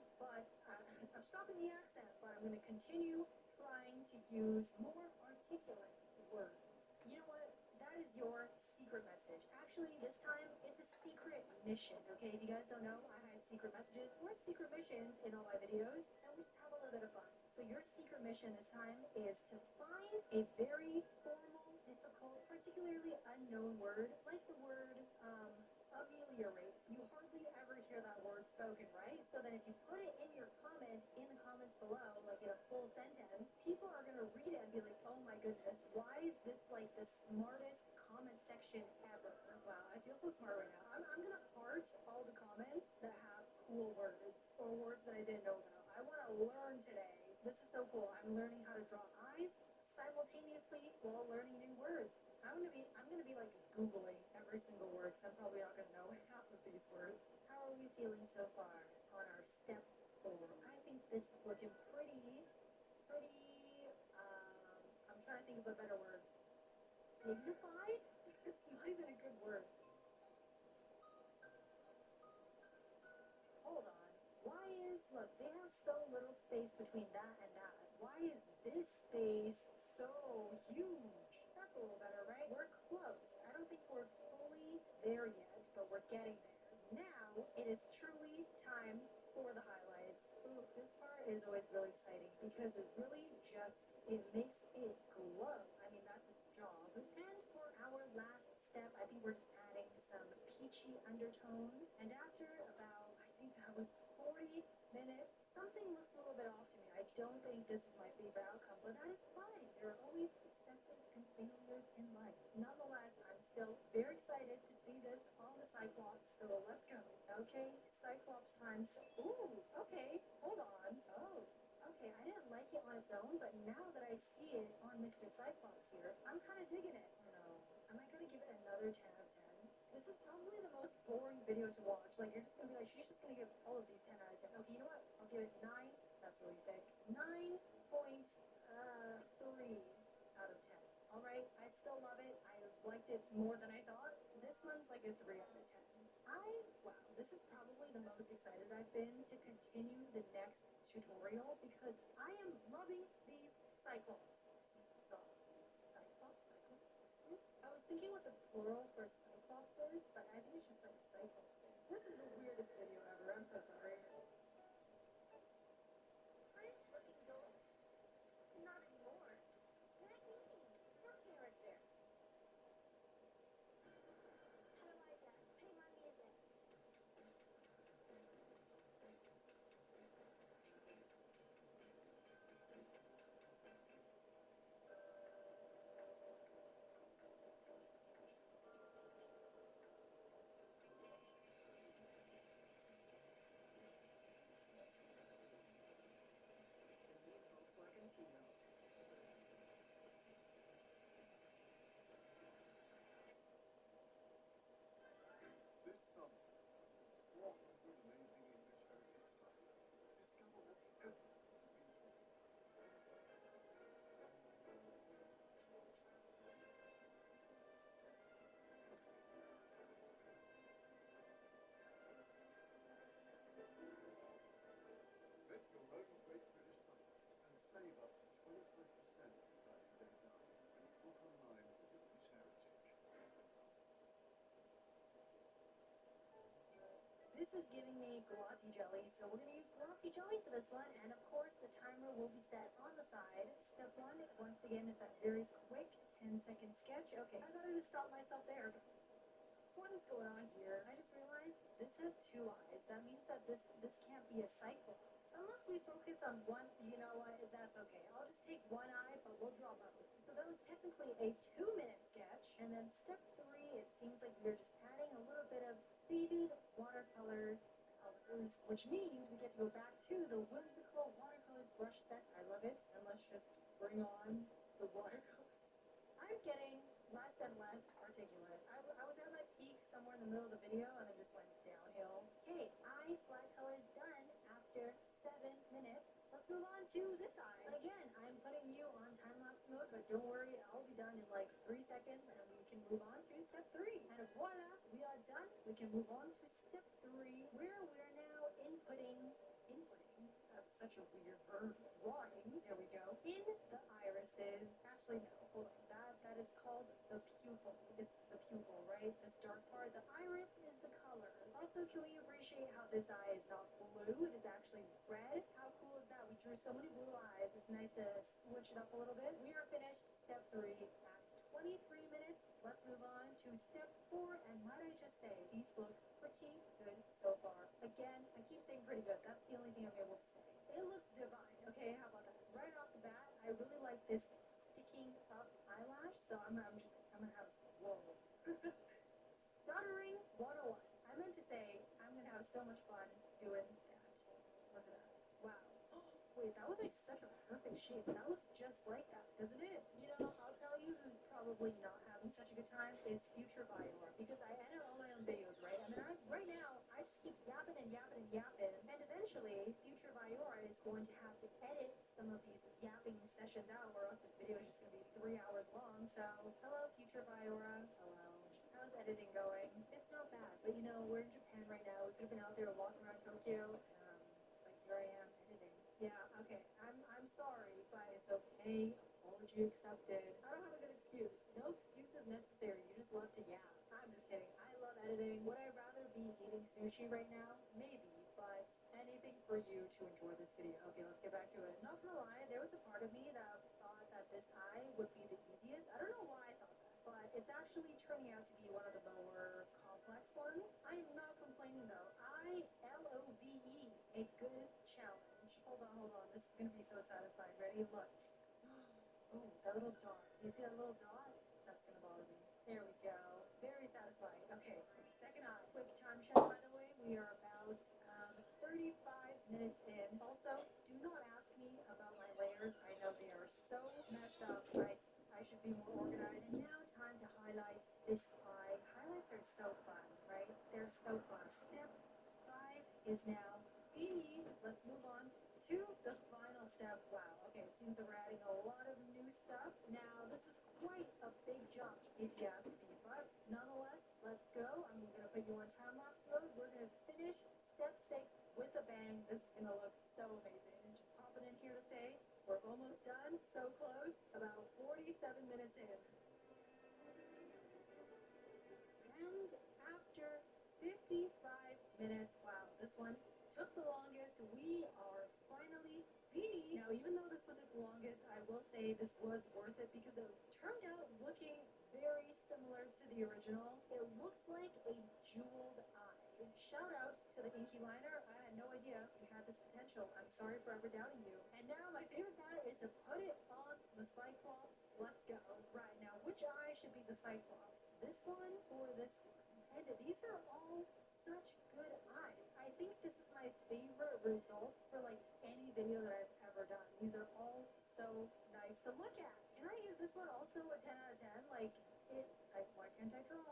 the accent, but I'm going to continue trying to use more articulate words. You know what? That is your secret message. Actually, this time, it's a secret mission, okay? If you guys don't know, I hide secret messages or secret missions in all my videos, and we just have a little bit of fun. So your secret mission this time is to find a very formal, difficult, particularly unknown word, like the word, ameliorate. You hardly ever hear that word spoken, right? So then if you put it in your comment, in the comments below, like in a full sentence, people are going to read it and be like, oh my goodness, why is this like the smartest comment section ever? Wow, I feel so smart right now. I'm going to heart all the comments that have cool words or words that I didn't know about. I want to learn today. This is so cool. I'm learning how to draw eyes simultaneously while learning new words. I'm gonna be like Googling every single word because I'm probably not gonna know half of these words. How are we feeling so far on our step 4? I think this is looking pretty, I'm trying to think of a better word. Dignified? It's not even a good word. Hold on. Look, they have so little space between that and that. Why is this space so huge? That's a little better, right? We're close. I don't think we're fully there yet, but we're getting there. Now, it is truly time for the highlights. Ooh, this part is always really exciting because it really it makes it glow. I mean, that's its job. And for our last step, I think we're just adding some peachy undertones. And after about, I think that was 40 minutes, something looks a little bit off to me. I don't think this was my favorite outcome, but that is fine. There are always successes and failures in life. Nonetheless, I'm still very excited to see this on the Cyclops, so let's go. Okay, Cyclops times. Ooh, okay, hold on. Oh, okay, I didn't like it on its own, but now that I see it on Mr. Cyclops here, I'm kind of digging it. No, am I going to give it another 10 out of 10? This is probably the most boring video to watch. Like, you're just going to be like, she's just going to give all of these 10 out of 10. Okay, you know what? I'll give it 9. That's that's really thick. 9.3 out of 10. All right, I still love it. I liked it more than I thought. This one's like a 3 out of 10. Wow, this is probably the most excited I've been to continue the next tutorial because I am loving these cyclops. I was thinking what the plural for cyclops is, but I think it's just like cyclops. This is the weirdest video ever. I'm so sorry. I'm fucking gold. Not anymore. That means your character. How do I pay my music? Volkswagen Tino. This summer, walk through amazing English heritage sites. Discover what the emperor has been through. Make your own Great British summer and save up to 25% on Value Days out when you book online with English Heritage. This is giving me glossy jelly, so we're going to use glossy jelly for this one, and of course the timer will be set on the side. Step 1, once again, is that very quick 10-second sketch. Okay, I gotta just stop myself there. What is going on here? I just realized this has 2 eyes. That means that this can't be a cyclops. Unless we focus on one, you know what, that's okay. I'll just take 1 eye, but we'll draw both. So that was technically a 2-minute sketch, and then step 3, it seems like we're just adding a little bit of faded watercolor colors, which means we get to go back to the whimsical watercolors brush set. I love it, and let's just bring on the watercolors. I'm getting less and less articulate. I was at my peak somewhere in the middle of the video, and then just went downhill. Okay, eye flat colors done after 7 minutes. Let's move on to this eye. But again, I'm putting you on time-lapse mode, but don't worry, I'll be done in like 3 seconds, and we can move on to step 3. And voila, we are done. We can move on to step 3, where we're now inputting, that's such a weird verb, drawing, there we go, in the irises. Actually, no, hold on, that is called the pupil. It's the pupil, right? This dark part. The iris is the color. Also, can we appreciate how this eye is not blue? It is actually red. How cool is that? We drew so many blue eyes. It's nice to switch it up a little bit. We are finished step 3 at 23 minutes. Let's move on to step 4, and might I just say, these look pretty good so far. Again, I keep saying pretty good. That's the only thing I'm able to say. It looks divine. Okay, how about that? Right off the bat, I really like this sticking up eyelash, so I'm gonna have some, whoa. Stuttering 101. I meant to say, I'm gonna have so much fun doing that. Look at that. Wow. Wait, that was like such a perfect shape. That looks just like that, doesn't it? You know, I'll tell you who's probably not having such a good time is Future Vior, because I edit all my own videos, right? I mean, right now, I just keep yapping and yapping and yapping, and eventually, Future Vior is going to have to edit some of these yapping sessions out, or else this video is just going to be 3 hours long. So, hello, Future Viora. Hello. How's editing going? It's not bad, but you know, we're in Japan right now. We could have been out there walking around Tokyo, but here I am editing. Yeah, okay. I'm sorry, but it's okay. Apology accepted. I don't have a good excuse. No excuses necessary. You just love to yap. I'm just kidding. I love editing. Would I rather be eating sushi right now? Maybe, but anything for you to enjoy this video. Okay, let's get back to it. Not gonna lie, there was a part of me that thought that this eye would be the easiest. I don't know why I thought that, but it's actually turning out to be one of the more complex ones. I am not complaining though. ILOVE, a good challenge. Hold on. This is gonna be so satisfying. Ready? Look. Oh, that little dot. Do you see that little dot? That's gonna bother me. There we go. Very satisfying. Okay, second eye. Quick time check, by the way. We are about 35 minutes in. Also, do not ask me about my layers. I know they are so messed up. I should be more organized. And now time to highlight this eye. Highlights are so fun, right? They're so fun. Step 5 is now C. Let's move on to the final step. Wow, okay, it seems that we're adding a lot of new stuff. Now, this is quite a big jump, if you ask me, but nonetheless, let's go. I'm gonna put you on time lapse mode. We're gonna finish step 6 with a bang. This is gonna look so amazing. And just popping in here to say, we're almost done, so close, about 47 minutes in. And after 55 minutes, wow, this one took the longest. We are finally beating. Now, even though this one took the longest, I will say this was worth it because it turned out looking very similar to the original. It looks like a jeweled eye. Shout out to the inky liner. I had no idea you had this potential. I'm sorry for ever doubting you. And now my favorite part is to put it on the Cyclops. Let's go. Right, now which eye should be the Cyclops? This one or this one? And these are all such good eyes. I think this is my favorite result for like any video that I've ever done. These are all so nice to look at. Can I give this one also a 10 out of 10? Like, why can't I draw?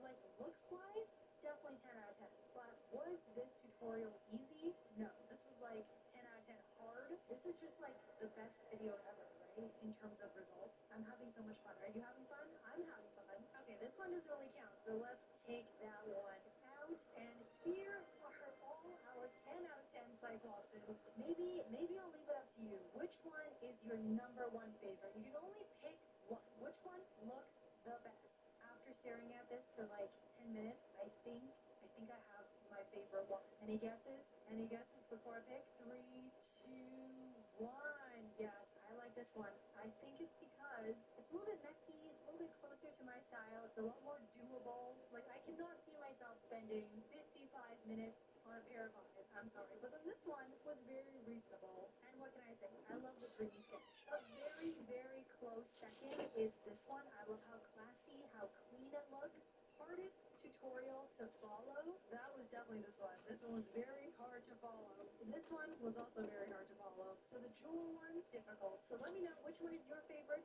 Like, looks wise, definitely 10 out of 10. But was this tutorial easy? No. This was like 10 out of 10 hard. This is just like the best video ever, right? In terms of results. I'm having so much fun. Are you having fun? I'm having fun. Okay, this one doesn't really count, so let's take that one out. And here are all our 10 out of 10 Cyclopses. Maybe I'll leave it up to you. Which one is your number one favorite? You can only pick one. Which one looks the best? After staring at this for like 10 minutes, I think I have my favorite one. Any guesses? Any guesses before I pick? 3, 2, 1. Yes, I like this one. I think it's because it's a little bit messy, it's a little bit closer to my style, it's a lot more doable. Like, I cannot see myself spending 55 minutes on a pair of eyes. I'm sorry. But then this one was very reasonable. And what can I say? I love the 3D sketch. A very, very close second is this one. I love how classy, how clean it looks. Hardest tutorial to follow, that was definitely this one. This one was very hard to follow. And this one was also very hard to follow. So the jewel one, difficult. So let me know which one is your favorite.